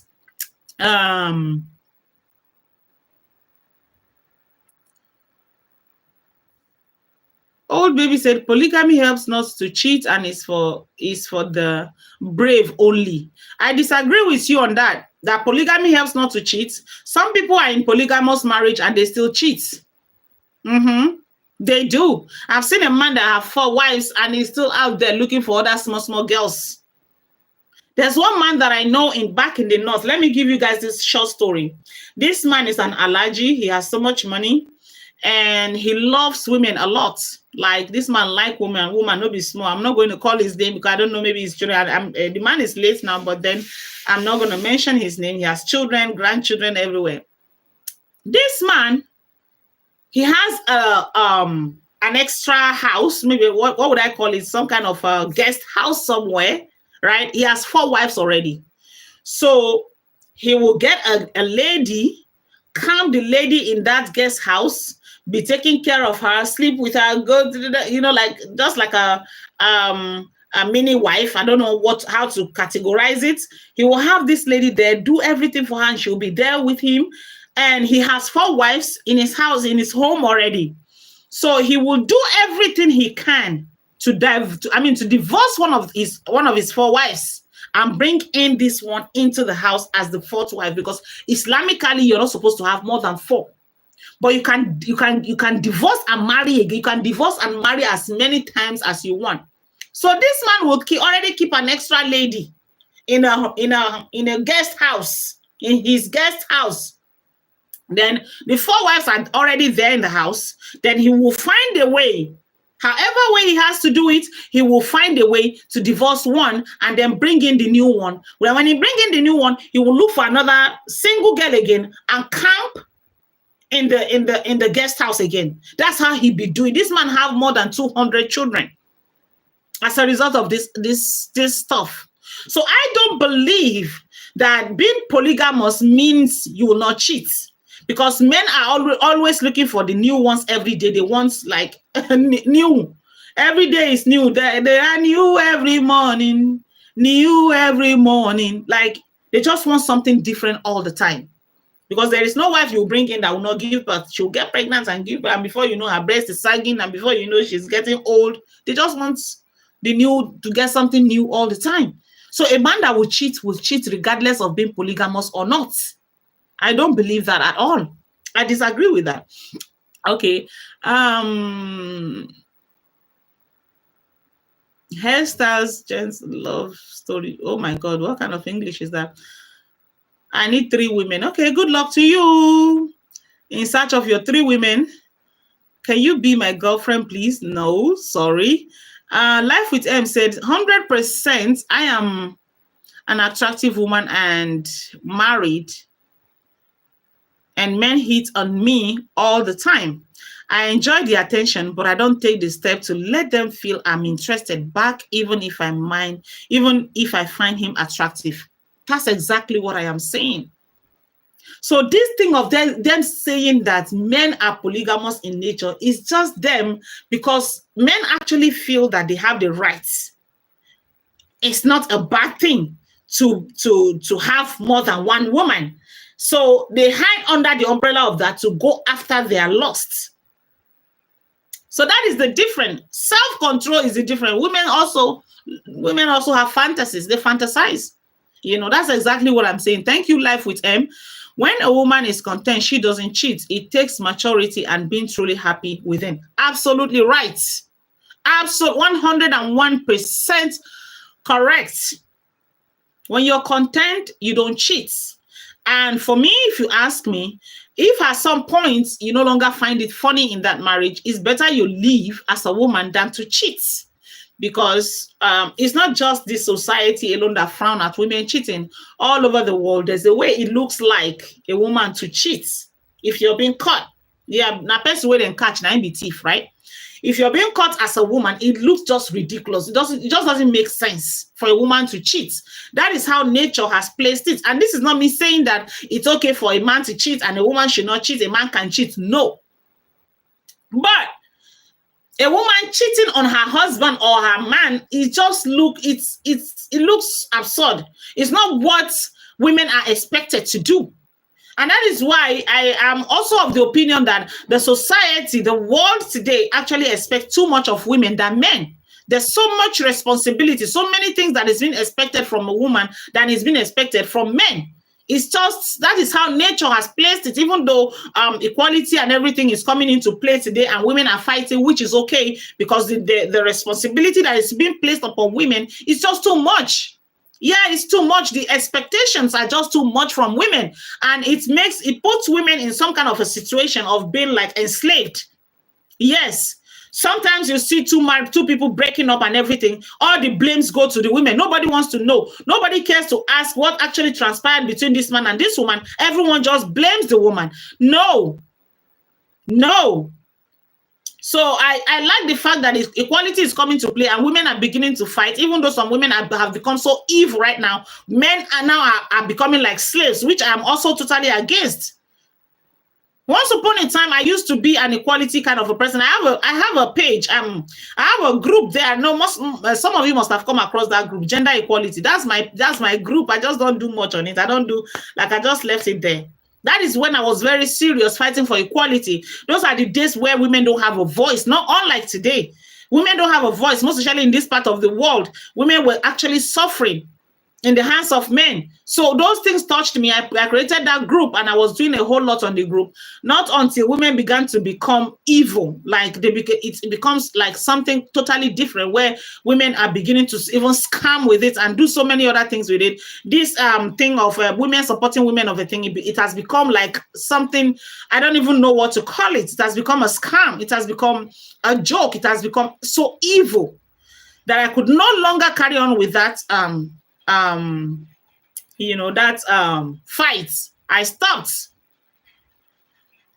[SPEAKER 1] Old baby said polygamy helps not to cheat and is for the brave only. I disagree with you on that. That polygamy helps not to cheat. Some people are in polygamous marriage and they still cheat. They do. I've seen a man that have 4 wives and he's still out there looking for other small girls. There's one man that I know back in the north. Let me give you guys this short story. This man is an allergy. He has so much money and he loves women a lot. Like this man like woman no be small. I'm not going to call his name because I don't know, maybe his children. The man is late now, but then I'm not going to mention his name. He has children, grandchildren everywhere. This man, he has an extra house, maybe what would I call it? Some kind of a guest house somewhere, right? He has 4 wives already. So he will get a lady, calm the lady in that guest house, be taking care of her, sleep with her, go to the, like just like a mini wife. I don't know how to categorize it. He will have this lady there, do everything for her, and she'll be there with him. And he has 4 wives in his house, in his home already. So he will do everything he can to divorce one of his 4 wives and bring in this one into the house as the 4th wife, because Islamically you're not supposed to have more than 4. But you can divorce and marry again. You can divorce and marry as many times as you want. So this man would already keep an extra lady in a guest house, in his guest house. Then the 4 wives are already there in the house. Then he will find a way, however way he has to do it, he will find a way to divorce one and then bring in the new one. Well, when he bring in the new one, he will look for another single girl again and camp in the guest house again. That's how he be doing. This man have more than 200 children as a result of this stuff. So I don't believe that being polygamous means you will not cheat. Because men are always looking for the new ones every day. They want like new. Every day is new. They are new every morning. New every morning. Like they just want something different all the time. Because there is no wife you bring in that will not give birth. She'll get pregnant and give birth. And before you know, her breast is sagging. And before you know, she's getting old. They just want the new to get something new all the time. So a man that will cheat regardless of being polygamous or not. I don't believe that at all. I disagree with that. Okay. Hairstyles, gents, love story. Oh my God, what kind of English is that? I need 3 women. Okay, good luck to you. In search of your 3 women. Can you be my girlfriend, please? No, sorry. Life with M said, 100% I am an attractive woman and married. And men hit on me all the time. I enjoy the attention, but I don't take the step to let them feel I'm interested back, even if I find him attractive. That's exactly what I am saying. So this thing of them saying that men are polygamous in nature is just them, because men actually feel that they have the rights. It's not a bad thing to have more than one woman. So they hide under the umbrella of that to go after their lust. So that is the difference. Self-control is the difference. Women also have fantasies. They fantasize. That's exactly what I'm saying. Thank you, Life with M. When a woman is content, she doesn't cheat. It takes maturity and being truly happy within. Absolutely right. Absolutely 101% correct. When you're content, you don't cheat. And for me, if you ask me, if at some point you no longer find it funny in that marriage, it's better you leave as a woman than to cheat. Because it's not just this society alone that frown at women cheating. All over the world, there's a way it looks like a woman to cheat. If you're being caught, na person wey dem catch na be thief, right? If you're being caught as a woman, it looks just ridiculous. It just doesn't make sense for a woman to cheat. That is how nature has placed it. And this is not me saying that it's okay for a man to cheat and a woman should not cheat. A man can cheat. No. But a woman cheating on her husband or her man, it looks absurd. It's not what women are expected to do. And that is why I am also of the opinion that the society, the world today actually expects too much of women than men. There's so much responsibility, so many things that is being expected from a woman than is being expected from men. It's just that is how nature has placed it, even though equality and everything is coming into play today and women are fighting, which is okay because the responsibility that is being placed upon women is just too much. Yeah, it's too much. The expectations are just too much from women, and it puts women in some kind of a situation of being like enslaved. Yes. Sometimes you see two people breaking up and everything. All the blames go to the women. Nobody wants to know. Nobody cares to ask what actually transpired between this man and this woman. Everyone just blames the woman. No. So I like the fact that equality is coming to play and women are beginning to fight, even though some women have become so evil right now. Men are now are becoming like slaves, which I am also totally against. Once upon a time, I used to be an equality kind of a person. I have a page. I have a group there. No, some of you must have come across that group, Gender Equality. That's my group. I just don't do much on it. I just left it there. That is when I was very serious fighting for equality. Those are the days where women don't have a voice, not unlike today. Women don't have a voice, most especially in this part of the world. Women were actually suffering in the hands of men. So those things touched me. I created that group and I was doing a whole lot on the group. Not until women began to become evil, like it becomes like something totally different where women are beginning to even scam with it and do so many other things with it. This thing of women supporting women of a thing, it has become like something, I don't even know what to call it. It has become a scam. It has become a joke. It has become so evil that I could no longer carry on with that fight. I stopped.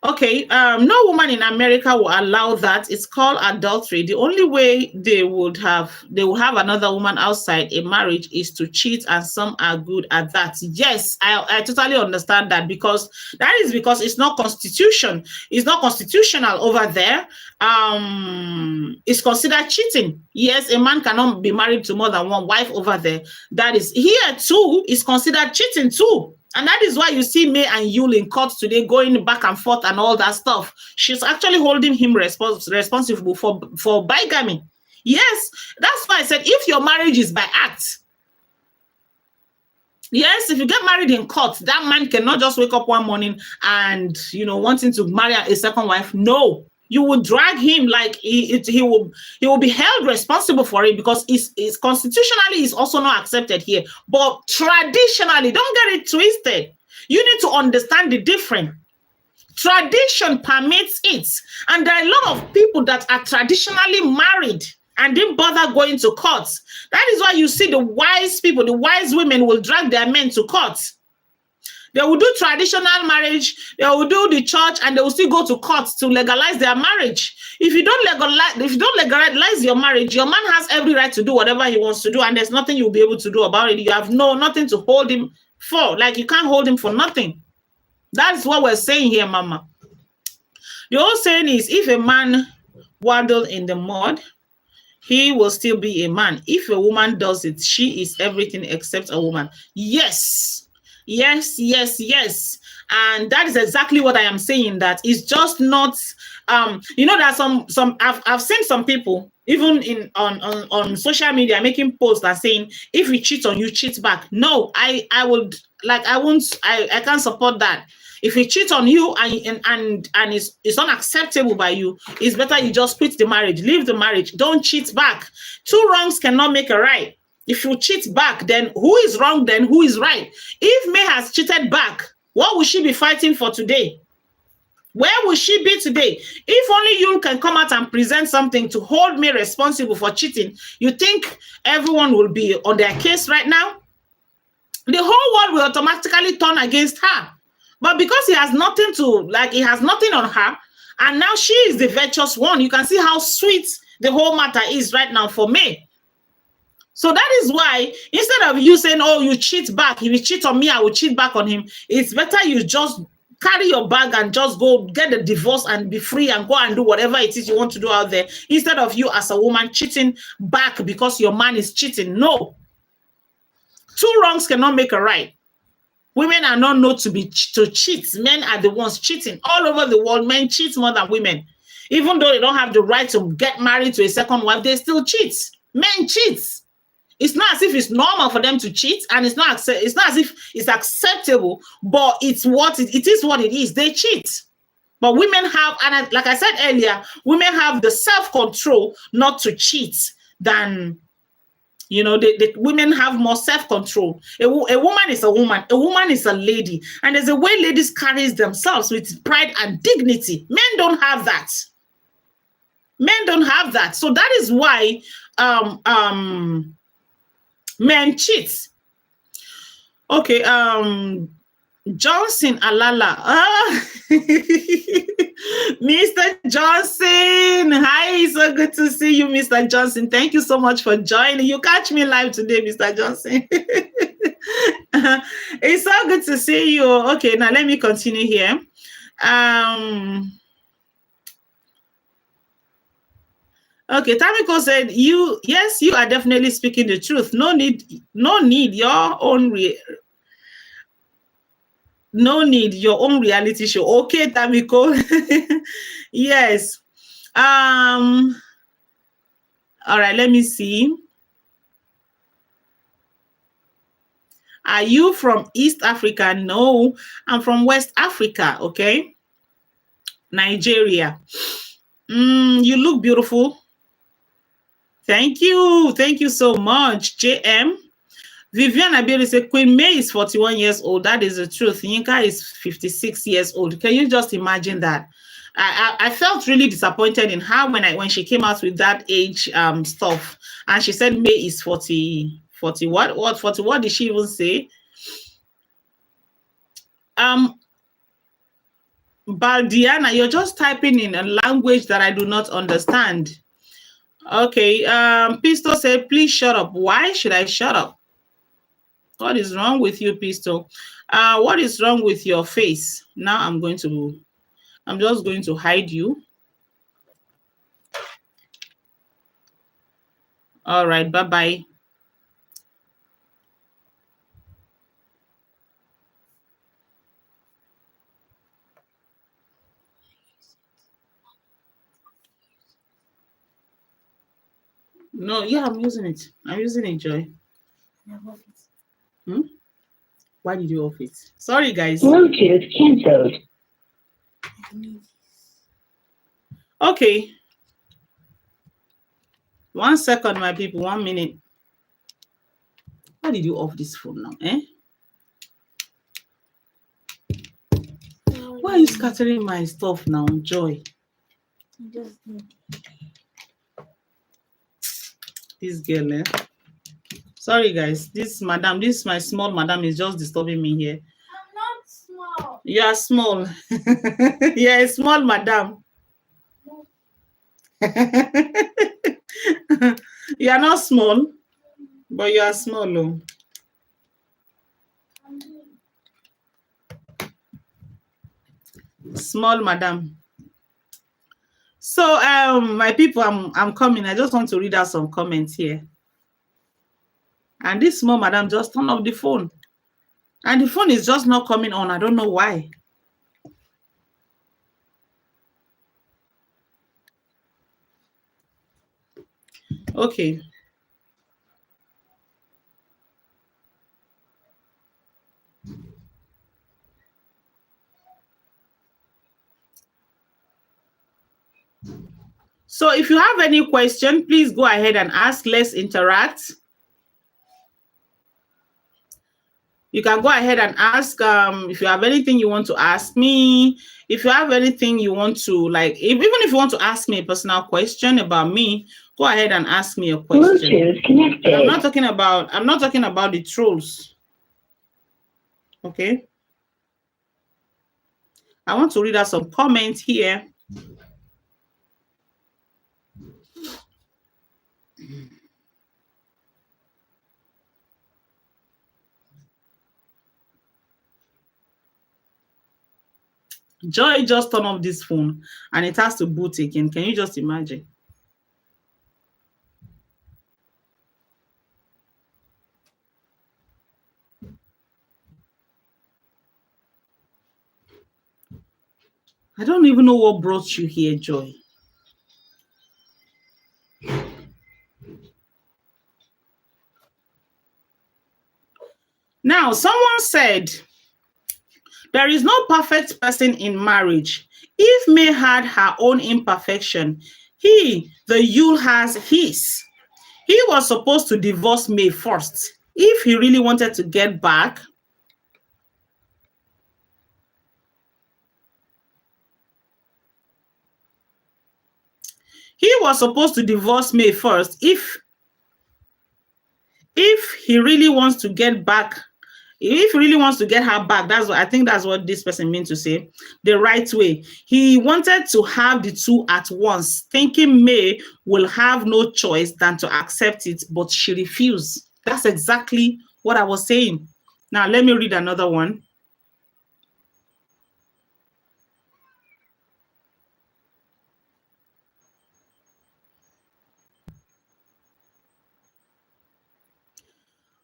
[SPEAKER 1] Okay, no woman in America will allow that. It's called adultery. The only way they will have another woman outside a marriage is to cheat, and some are good at that. Yes, I totally understand that, because it's not constitution. It's not constitutional over there. It's considered cheating. Yes, a man cannot be married to more than one wife over there. That is here too. Is considered cheating too. And that is why you see May and Yul in court today going back and forth and all that stuff. She's actually holding him responsible for bigamy. Yes, that's why I said if your marriage is by act, yes, if you get married in court, that man cannot just wake up one morning and, wanting to marry a second wife. No, you will drag him like he will be held responsible for it, because it's constitutionally is also not accepted here. But traditionally, don't get it twisted. You need to understand the difference. Tradition permits it. And there are a lot of people that are traditionally married and didn't bother going to court. That is why you see the wise people, the wise women will drag their men to court. They will do traditional marriage, they will do the church, and they will still go to court to legalize their marriage. If you don't legalize your marriage, your man has every right to do whatever he wants to do, and there's nothing you'll be able to do about it. You have nothing to hold him for. Like, you can't hold him for nothing. That's what we're saying here, Mama. The whole saying is, if a man waddles in the mud, he will still be a man. If a woman does it, she is everything except a woman. Yes. And that is exactly what I am saying. That is just not there are some I've seen some people even on social media making posts and saying, if we cheat on you, cheat back. No, I can't support that. If he cheats on you and it's unacceptable by you, it's better you just quit the marriage, leave the marriage. Don't cheat back. Two wrongs cannot make a right. If you cheat back, then who is wrong, then who is right? If May has cheated back, what will she be fighting for today? Where will she be today? If only you can come out and present something to hold me responsible for cheating, you think everyone will be on their case right now? The whole world will automatically turn against her. But because he has nothing on her, and now she is the virtuous one, you can see how sweet the whole matter is right now for May. So that is why, instead of you saying, oh, you cheat back, if you cheat on me, I will cheat back on him, it's better you just carry your bag and just go get a divorce and be free and go and do whatever it is you want to do out there, instead of you as a woman cheating back because your man is cheating. No. Two wrongs cannot make a right. Women are not known to cheat. Men are the ones cheating. All over the world, men cheat more than women. Even though they don't have the right to get married to a second wife, they still cheat. Men cheat. It's not as if it's normal for them to cheat, and it's not as if it's acceptable, but it's what it is what it is. They cheat. But women have, and like I said earlier, women have the self-control not to cheat than, you know, the women have more self-control. A woman is a woman. A woman is a lady. And there's a way ladies carry themselves with pride and dignity. Men don't have that. Men don't have that. So that is why men cheat. Okay, Johnson Alala. Mr. Johnson. Hi, so good to see you, Mr. Johnson. Thank you so much for joining. You catch me live today, Mr. Johnson. It's so good to see you. Okay, now let me continue here. Okay, Tamiko said, yes, you are definitely speaking the truth. No need your own reality show. Okay, Tamiko. Yes. All right, let me see. Are you from East Africa? No, I'm from West Africa. Okay. Nigeria. You look beautiful. Thank you. Thank you so much, JM. Vivian Abiru said Queen May is 41 years old. That is the truth. Yinka is 56 years old. Can you just imagine that? I felt really disappointed in her when she came out with that age stuff. And she said May is 40 what? What 40? What did she even say? Baldiana, you're just typing in a language that I do not understand. Okay, Pistol said, please shut up. Why should I shut up? What is wrong with you, Pistol? What is wrong with your face? Now I'm just going to hide you. All right, bye-bye. No, yeah, I'm using it. I'm using it, Joy. Why did you off it? Sorry, guys.
[SPEAKER 3] Bluetooth canceled.
[SPEAKER 1] Okay. 1 second, my people. 1 minute. Why did you off this phone now? Why are you scattering my stuff now, Joy? This girl, Sorry, guys. This my small madam is just disturbing me here.
[SPEAKER 4] I'm not small.
[SPEAKER 1] You are small. Yeah, a small madam. You are not small, but you are small. Small madam. So my people, I'm coming. I just want to read out some comments here. And this small madam just turned off the phone. And the phone is just not coming on. I don't know why. Okay. So if you have any question, please go ahead and ask. Let's interact. You can go ahead and ask if you have anything you want to ask me. If you have anything you want to, like, even if you want to ask me a personal question about me, go ahead and ask me a question.
[SPEAKER 3] Bluetooth connected.
[SPEAKER 1] I'm not talking about the trolls. Okay. I want to read out some comments here. Joy just turned off this phone and it has to boot again. Can you just imagine? I don't even know what brought you here, Joy. Now, someone said, there is no perfect person in marriage. If May had her own imperfection, he, the Yule, has his. He was supposed to divorce May first. If he really wanted to get back, he was supposed to divorce May first. If he really wants to get back, if he really wants to get her back, that's what I think that's what this person meant to say, the right way. He wanted to have the two at once, thinking May will have no choice than to accept it, but she refused. That's exactly what I was saying. Now, let me read another one.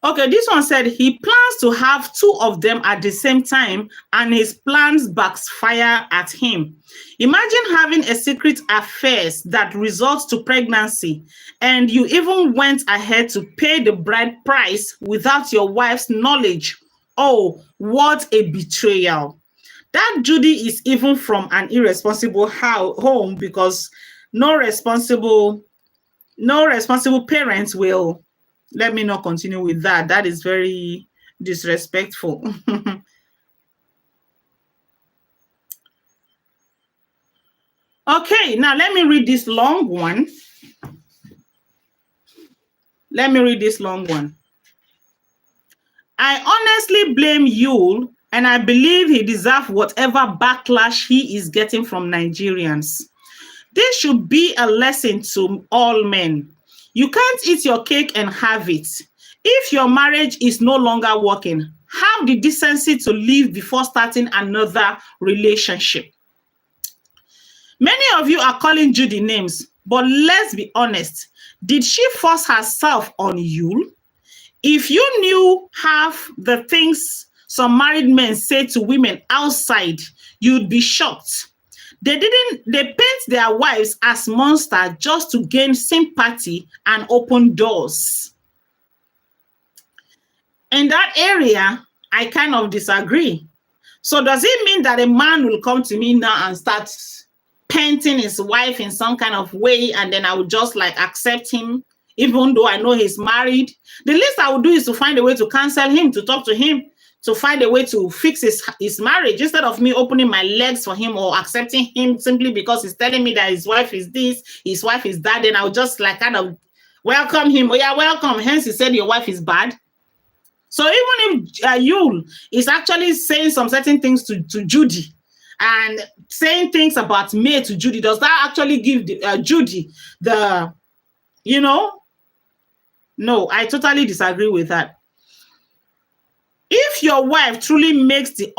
[SPEAKER 1] Okay, this one said he plans to have two of them at the same time and his plans backfire at him. Imagine having a secret affair that results to pregnancy and you even went ahead to pay the bride price without your wife's knowledge. Oh, what a betrayal. That Judy is even from an irresponsible home, because no responsible parents will. Let me not continue with that. That is very disrespectful. Okay, now let me read this long one. I honestly blame Yule, and I believe he deserves whatever backlash he is getting from Nigerians. This should be a lesson to all men. You can't eat your cake and have it. If your marriage is no longer working, have the decency to leave before starting another relationship. Many of you are calling Judy names, but let's be honest. Did she force herself on you? If you knew half the things some married men say to women outside, you'd be shocked. They paint their wives as monsters just to gain sympathy and open doors. In that area, I kind of disagree. So does it mean that a man will come to me now and start painting his wife in some kind of way, and then I would just like accept him, even though I know he's married? The least I would do is to find a way to cancel him, to talk to him, to find a way to fix his marriage, instead of me opening my legs for him or accepting him simply because he's telling me that his wife is this, his wife is that. Then I'll just like kind of welcome him. Oh yeah, welcome. Hence he said your wife is bad. So even if Yule is actually saying some certain things to Judy and saying things about May to Judy, does that actually give Judy the, No, I totally disagree with that. If your wife truly makes if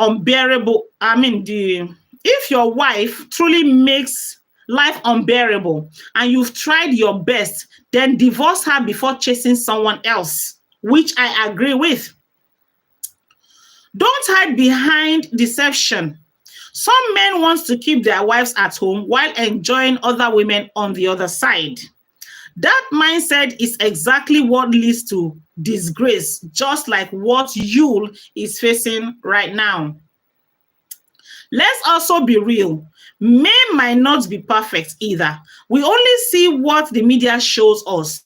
[SPEAKER 1] your wife truly makes life unbearable and you've tried your best, then divorce her before chasing someone else, which I agree with. Don't hide behind deception. Some men want to keep their wives at home while enjoying other women on the other side. That mindset is exactly what leads to disgrace, just like what Yule is facing right now. Let's also be real. Men might not be perfect either. We only see what the media shows us.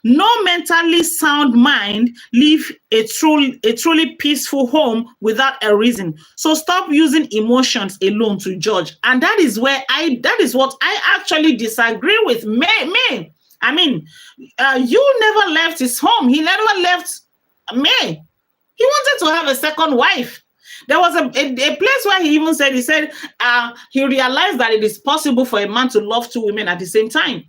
[SPEAKER 1] No mentally sound mind live a truly peaceful home without a reason. So stop using emotions alone to judge. And that is what I actually disagree with May. You never left his home. He never left May. He wanted to have a second wife. There was a place where he even said, he realized that it is possible for a man to love two women at the same time.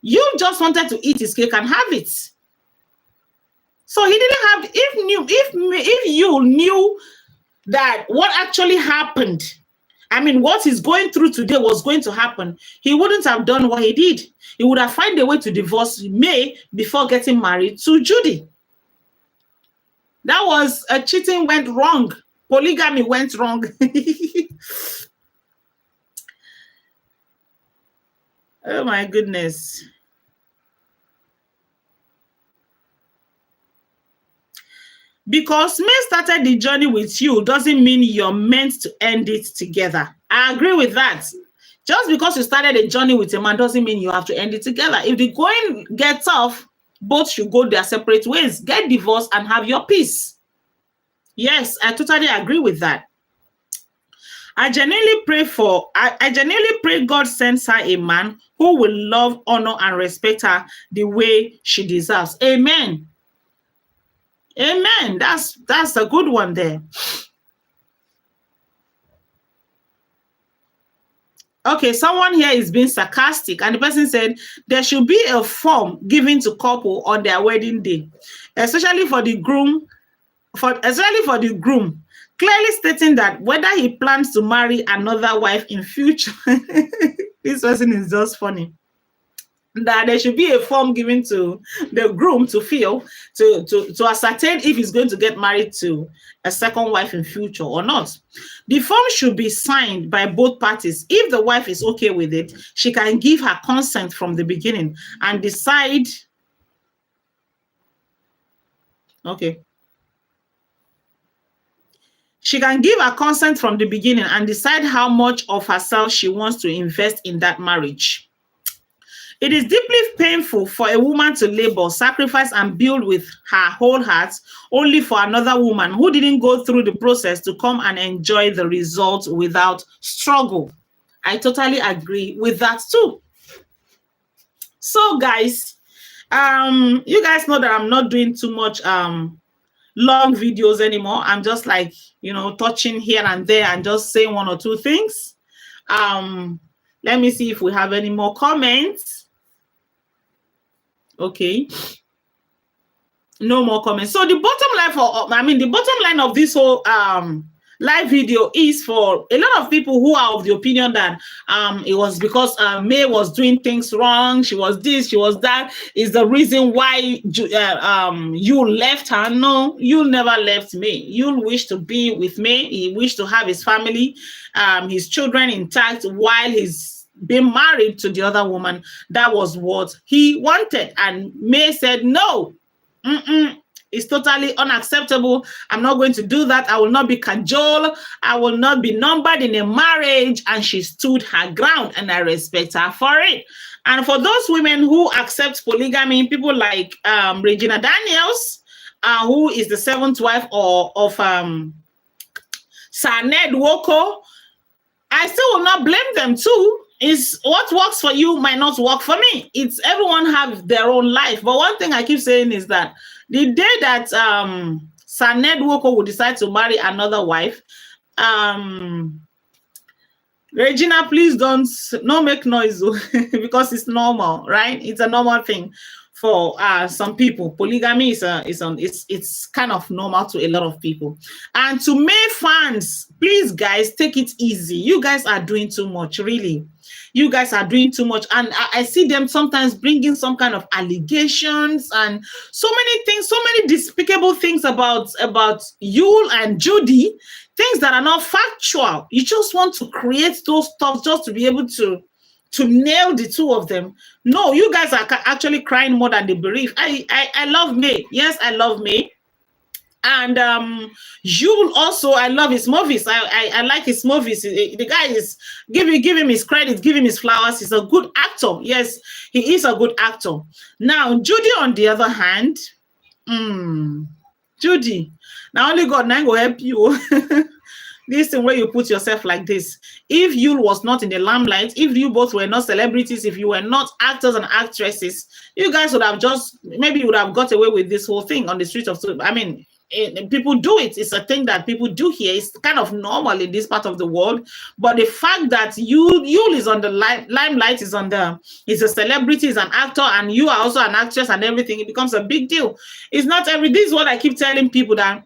[SPEAKER 1] You just wanted to eat his cake and have it. So he didn't have, if you knew that what actually happened, what he's going through today was going to happen, he wouldn't have done what he did. He would have found a way to divorce May before getting married to Judy. That was cheating went wrong. Polygamy went wrong. Oh my goodness. Because men started the journey with you doesn't mean you're meant to end it together. I agree with that. Just because you started a journey with a man doesn't mean you have to end it together. If the going gets tough, both should go their separate ways. Get divorced and have your peace. Yes, I totally agree with that. I genuinely pray God sends her a man who will love, honor, and respect her the way she deserves. Amen. Amen. That's a good one there. Okay, someone here is being sarcastic, and the person said there should be a form given to couple on their wedding day, especially for the groom, clearly stating that whether he plans to marry another wife in future. This person is just funny. That there should be a form given to the groom to fill to ascertain if he's going to get married to a second wife in future or not. The form should be signed by both parties. If the wife is okay with it, she can give her consent from the beginning and decide. Okay. She can give her consent from the beginning and decide how much of herself she wants to invest in that marriage. It is deeply painful for a woman to labor, sacrifice, and build with her whole heart only for another woman who didn't go through the process to come and enjoy the results without struggle. I totally agree with that too. So guys, you guys know that I'm not doing too much long videos anymore. I'm just like, touching here and there and just saying one or two things. Let me see if we have any more comments. Okay, no more comments. So the bottom line of this whole live video is for a lot of people who are of the opinion that it was because May was doing things wrong, she was this, she was that, is the reason why you left her. No, you never left May. You wish to be with May. He wished to have his family, his children intact while he's being married to the other woman. That was what he wanted, and May said no. It's totally unacceptable. I'm not going to do that. I will not be cajoled. I will not be numbered in a marriage. And she stood her ground, and I respect her for it. And for those women who accept polygamy, people like Regina Daniels, who is the seventh wife of Saned Woko, I still will not blame them too. Is what works for you might not work for me. It's everyone have their own life. But one thing I keep saying is that the day that Saned Woko will decide to marry another wife, Regina, please don't make noise because it's normal, right? It's a normal thing for some people. Polygamy it's kind of normal to a lot of people. And to May fans, please guys, take it easy. You guys are doing too much, really. You guys are doing too much. And I see them sometimes bringing some kind of allegations and so many things, so many despicable things about Yul and Judy, things that are not factual. You just want to create those stuff just to be able to nail the two of them. No, you guys are actually crying more than the bereaved. I love May. Yes, I love May. And Yul also, I love his movies. I like his movies. The guy is give him his credit, give him his flowers. He's a good actor. Yes, he is a good actor. Now, Judy, on the other hand, Judy, now only God now will help you. This thing where you put yourself like this. If Yul was not in the limelight, if you both were not celebrities, if you were not actors and actresses, you guys would have maybe would have got away with this whole thing on the streets of. I mean, people do it. It's a thing that people do here. It's kind of normal in this part of the world. But the fact that Yul is on the limelight, is a celebrity, is an actor, and you are also an actress and everything, it becomes a big deal. It's not this is what I keep telling people, that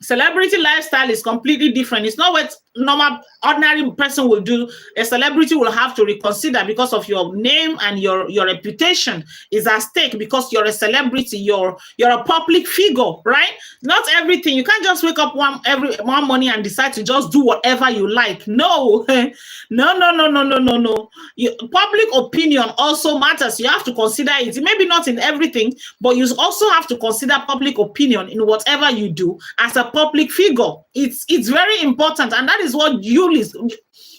[SPEAKER 1] celebrity lifestyle is completely different. It's not normal ordinary person will do, a celebrity will have to reconsider because of your name and your reputation is at stake because you're a celebrity, you're a public figure, right? Not everything. You can't just wake up one morning and decide to just do whatever you like. No, no. Public opinion also matters. You have to consider it. Maybe not in everything, but you also have to consider public opinion in whatever you do as a public figure. It's very important, and that is what you listen.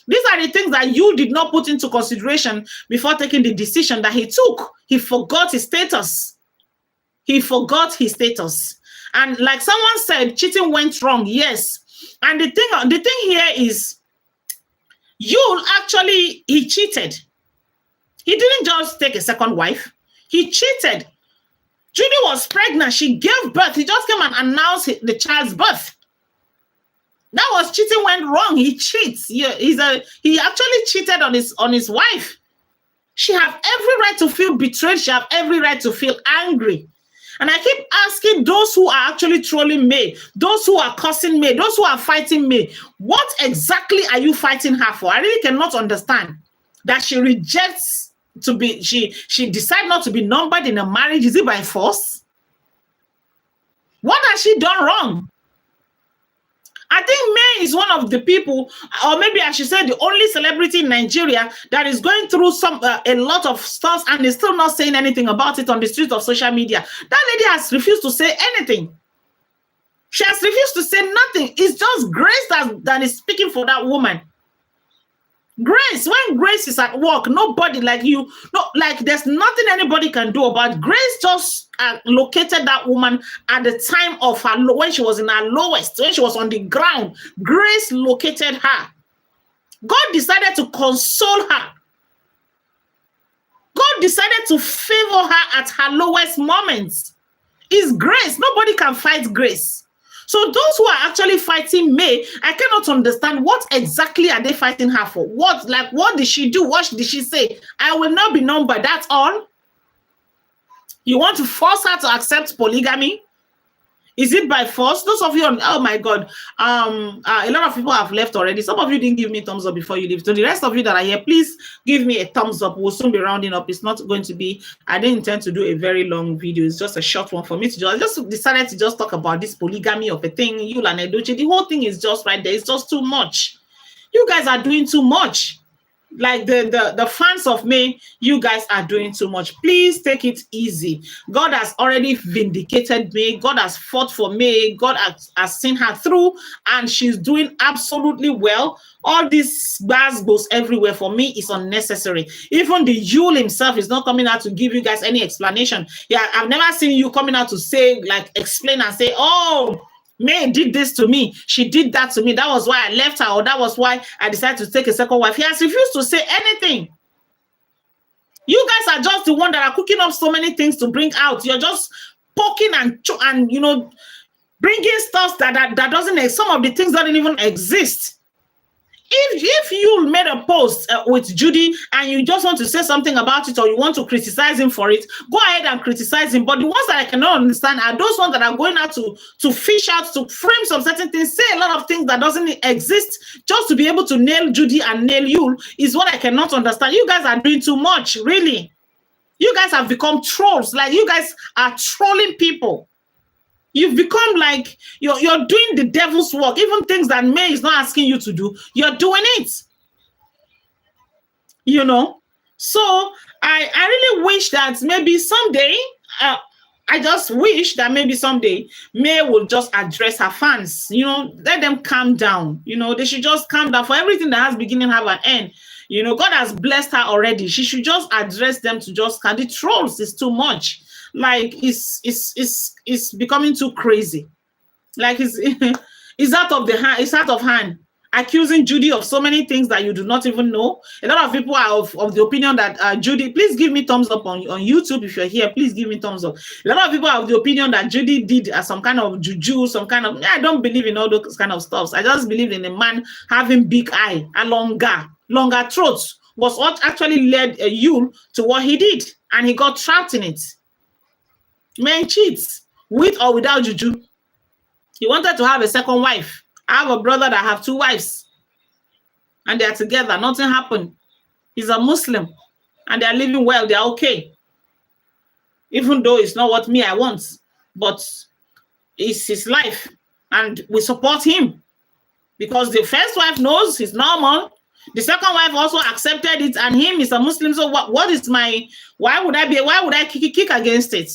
[SPEAKER 1] These are the things that you did not put into consideration before taking the decision that he took. He forgot his status. He forgot his status. And like someone said, cheating went wrong. Yes. And the thing here is, he cheated. He didn't just take a second wife. He cheated. Judy was pregnant. She gave birth. He just came and announced the child's birth. That was cheating went wrong. He cheats. He actually cheated on his wife. She have every right to feel betrayed. She have every right to feel angry. And I keep asking those who are actually trolling me, those who are cursing me, those who are fighting me, what exactly are you fighting her for? I really cannot understand that she rejects to be, she decided not to be numbered in a marriage. Is it by force? What has she done wrong? I think May is one of the people, or maybe I should say the only celebrity in Nigeria that is going through a lot of stuff and is still not saying anything about it on the streets of social media. That lady has refused to say anything. She has refused to say nothing. It's just Grace that is speaking for that woman. Grace, when Grace is at work, nobody like you, there's nothing anybody can do about it. Grace just located that woman at the time of her, when she was in her lowest, when she was on the ground. Grace located her. God decided to console her. God decided to favor her at her lowest moments. It's Grace. Nobody can fight Grace. So those who are actually fighting May, I cannot understand what exactly are they fighting her for. What did she do? What did she say? I will not be numbered. That's all. You want to force her to accept polygamy? Is it by force? Those of you oh my God, a lot of people have left already. Some of you didn't give me thumbs up before you leave. So the rest of you that are here, please give me a thumbs up. We'll soon be rounding up. It's not going to be, I didn't intend to do a very long video. It's just a short one for me to I just decided to just talk about this polygamy of a thing. You and Edochie, the whole thing is just right there. It's just too much. You guys are doing too much. Like the fans of me, you guys are doing too much. Please take it easy. God has already vindicated me. God has fought for me. God has seen her through, and she's doing absolutely well. All these goes everywhere for me is unnecessary. Even the Yule himself is not coming out to give you guys any explanation. Yeah, I've never seen you coming out to say, like, explain and say, oh, May did this to me. She did that to me. That was why I left her, or that was why I decided to take a second wife. He has refused to say anything. You guys are just the one that are cooking up so many things to bring out. You're just poking and you know, bringing stuff that doesn't, some of the things that don't even exist. If you made a post with Judy and you just want to say something about it, or you want to criticize him for it, go ahead and criticize him. But the ones that I cannot understand are those ones that are going out to fish out, to frame some certain things, say a lot of things that doesn't exist, just to be able to nail Judy and nail you, is what I cannot understand. You guys are doing too much, really. You guys have become trolls. Like, you guys are trolling people. You've become like, you're doing the devil's work. Even things that May is not asking you to do, you're doing it. You know? So I really wish that maybe someday, I just wish that maybe someday May will just address her fans. You know, let them calm down. You know, they should just calm down. For everything that has beginning, have an end. You know, God has blessed her already. She should just address them to just, the trolls is too much. Like, it's becoming too crazy. Like, it's out of the hand. It's out of hand. Accusing Judy of so many things that you do not even know. A lot of people are of the opinion that Judy, please give me thumbs up on YouTube if you're here. Please give me thumbs up. A lot of people are of the opinion that Judy did some kind of juju, some kind of. I don't believe in all those kind of stuff. I just believe in a man having big eye and longer throats was what actually led Yule to what he did, and he got trapped in it. Men cheats with or without juju. He wanted to have a second wife. I have a brother that have 2 wives. and they're together. Nothing happened. He's a Muslim and they're living well. They're okay. Even though it's not what me I want, but it's his life and we support him because the first wife knows it's normal. The second wife also accepted it and him is a Muslim. So what is why would I kick against it?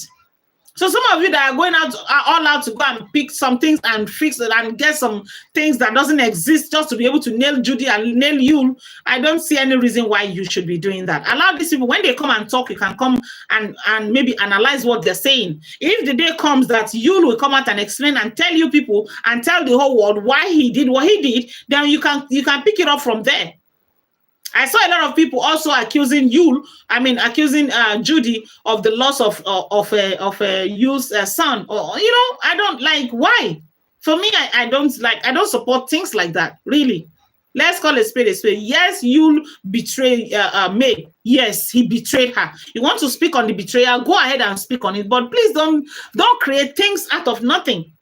[SPEAKER 1] So some of you that are going out are all out to go and pick some things and fix it and get some things that doesn't exist just to be able to nail Judy and nail you. I don't see any reason why you should be doing that. Allow these people, when they come and talk, you can come and maybe analyze what they're saying. If the day comes that you will come out and explain and tell you people and tell the whole world why he did what he did, then you can pick it up from there. I saw a lot of people also accusing Judy of the loss of Yule's son. Or I don't like. Why? For me, I don't support things like that. Really, let's call a spade a spade. Yes, Yule betrayed May. Yes, he betrayed her. You want to speak on the betrayal? Go ahead and speak on it. But please don't create things out of nothing.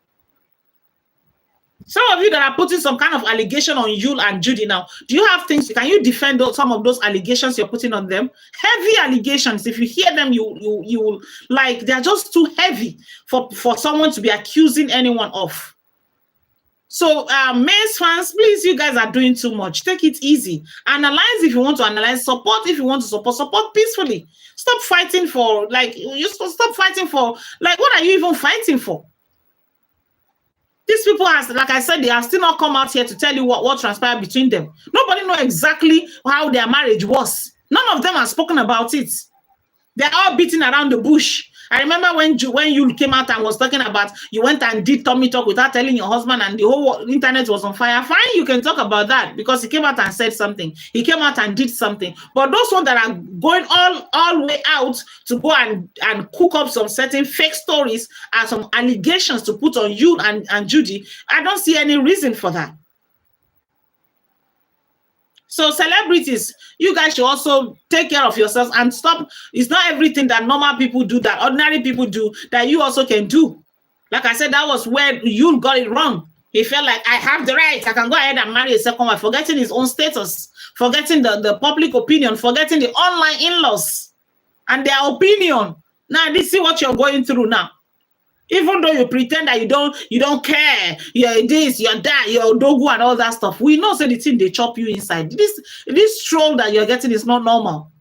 [SPEAKER 1] Some of you that are putting some kind of allegation on Yule and Judy now, do you have things? Can you defend some of those allegations you're putting on them? Heavy allegations. If you hear them, you will like they're just too heavy for someone to be accusing anyone of. So, May's fans, please, you guys are doing too much. Take it easy. Analyze if you want to analyze. Support if you want to support. Support peacefully. Stop fighting for what are you even fighting for? These people, like I said, they have still not come out here to tell you what transpired between them. Nobody knows exactly how their marriage was. None of them have spoken about it. They're all beating around the bush. I remember when you came out and was talking about you went and did tummy talk without telling your husband and the whole internet was on fire. Fine, you can talk about that because he came out and said something. He came out and did something. But those ones that are going all way out to go and cook up some certain fake stories and some allegations to put on you and Judy, I don't see any reason for that. So celebrities, you guys should also take care of yourselves and stop. It's not everything that normal people do, that ordinary people do, that you also can do. Like I said, that was where you got it wrong. He felt like, I have the right. I can go ahead and marry a second wife, forgetting his own status, forgetting the public opinion, forgetting the online in-laws and their opinion. Now, this is what you're going through now. Even though you pretend that you don't care, you're this, you're that, you're dogu and all that stuff. We know the thing they chop you inside. This troll that you're getting is not normal.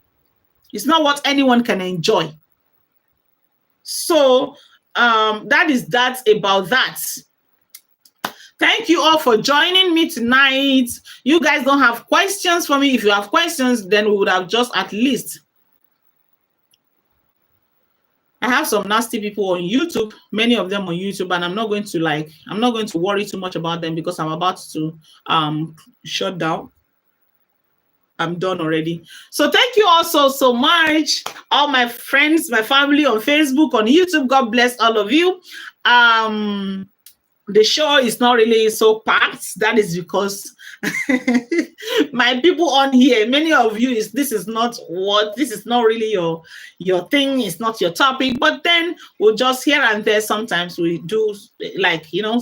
[SPEAKER 1] It's not what anyone can enjoy. So that is that about that. Thank you all for joining me tonight. You guys don't have questions for me. If you have questions, then we would have just at least. I have some nasty people on YouTube, many of them on YouTube, and I'm not going to worry too much about them because I'm about to shut down. I'm done already. So thank you all so much. All my friends, my family on Facebook, on YouTube, God bless all of you. The show is not really so packed. That is because my people on here, many of you, this is not really your thing. It's not your topic. But then we'll just here and there. Sometimes we do so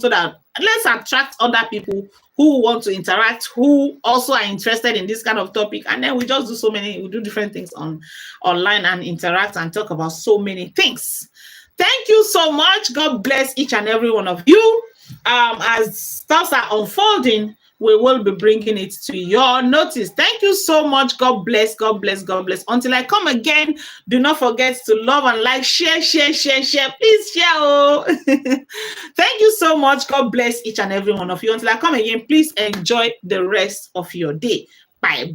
[SPEAKER 1] that let's attract other people who want to interact, who also are interested in this kind of topic. And then we just do we do different things online and interact and talk about so many things. Thank you so much. God bless each and every one of you. As stuff are unfolding, we will be bringing it to your notice. Thank you so much. God bless, God bless, God bless. Until I come again, do not forget to love and like, share. Please share. Oh. Thank you so much. God bless each and every one of you. Until I come again, please enjoy the rest of your day. Bye.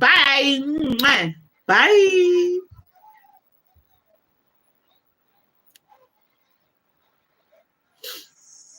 [SPEAKER 1] Bye.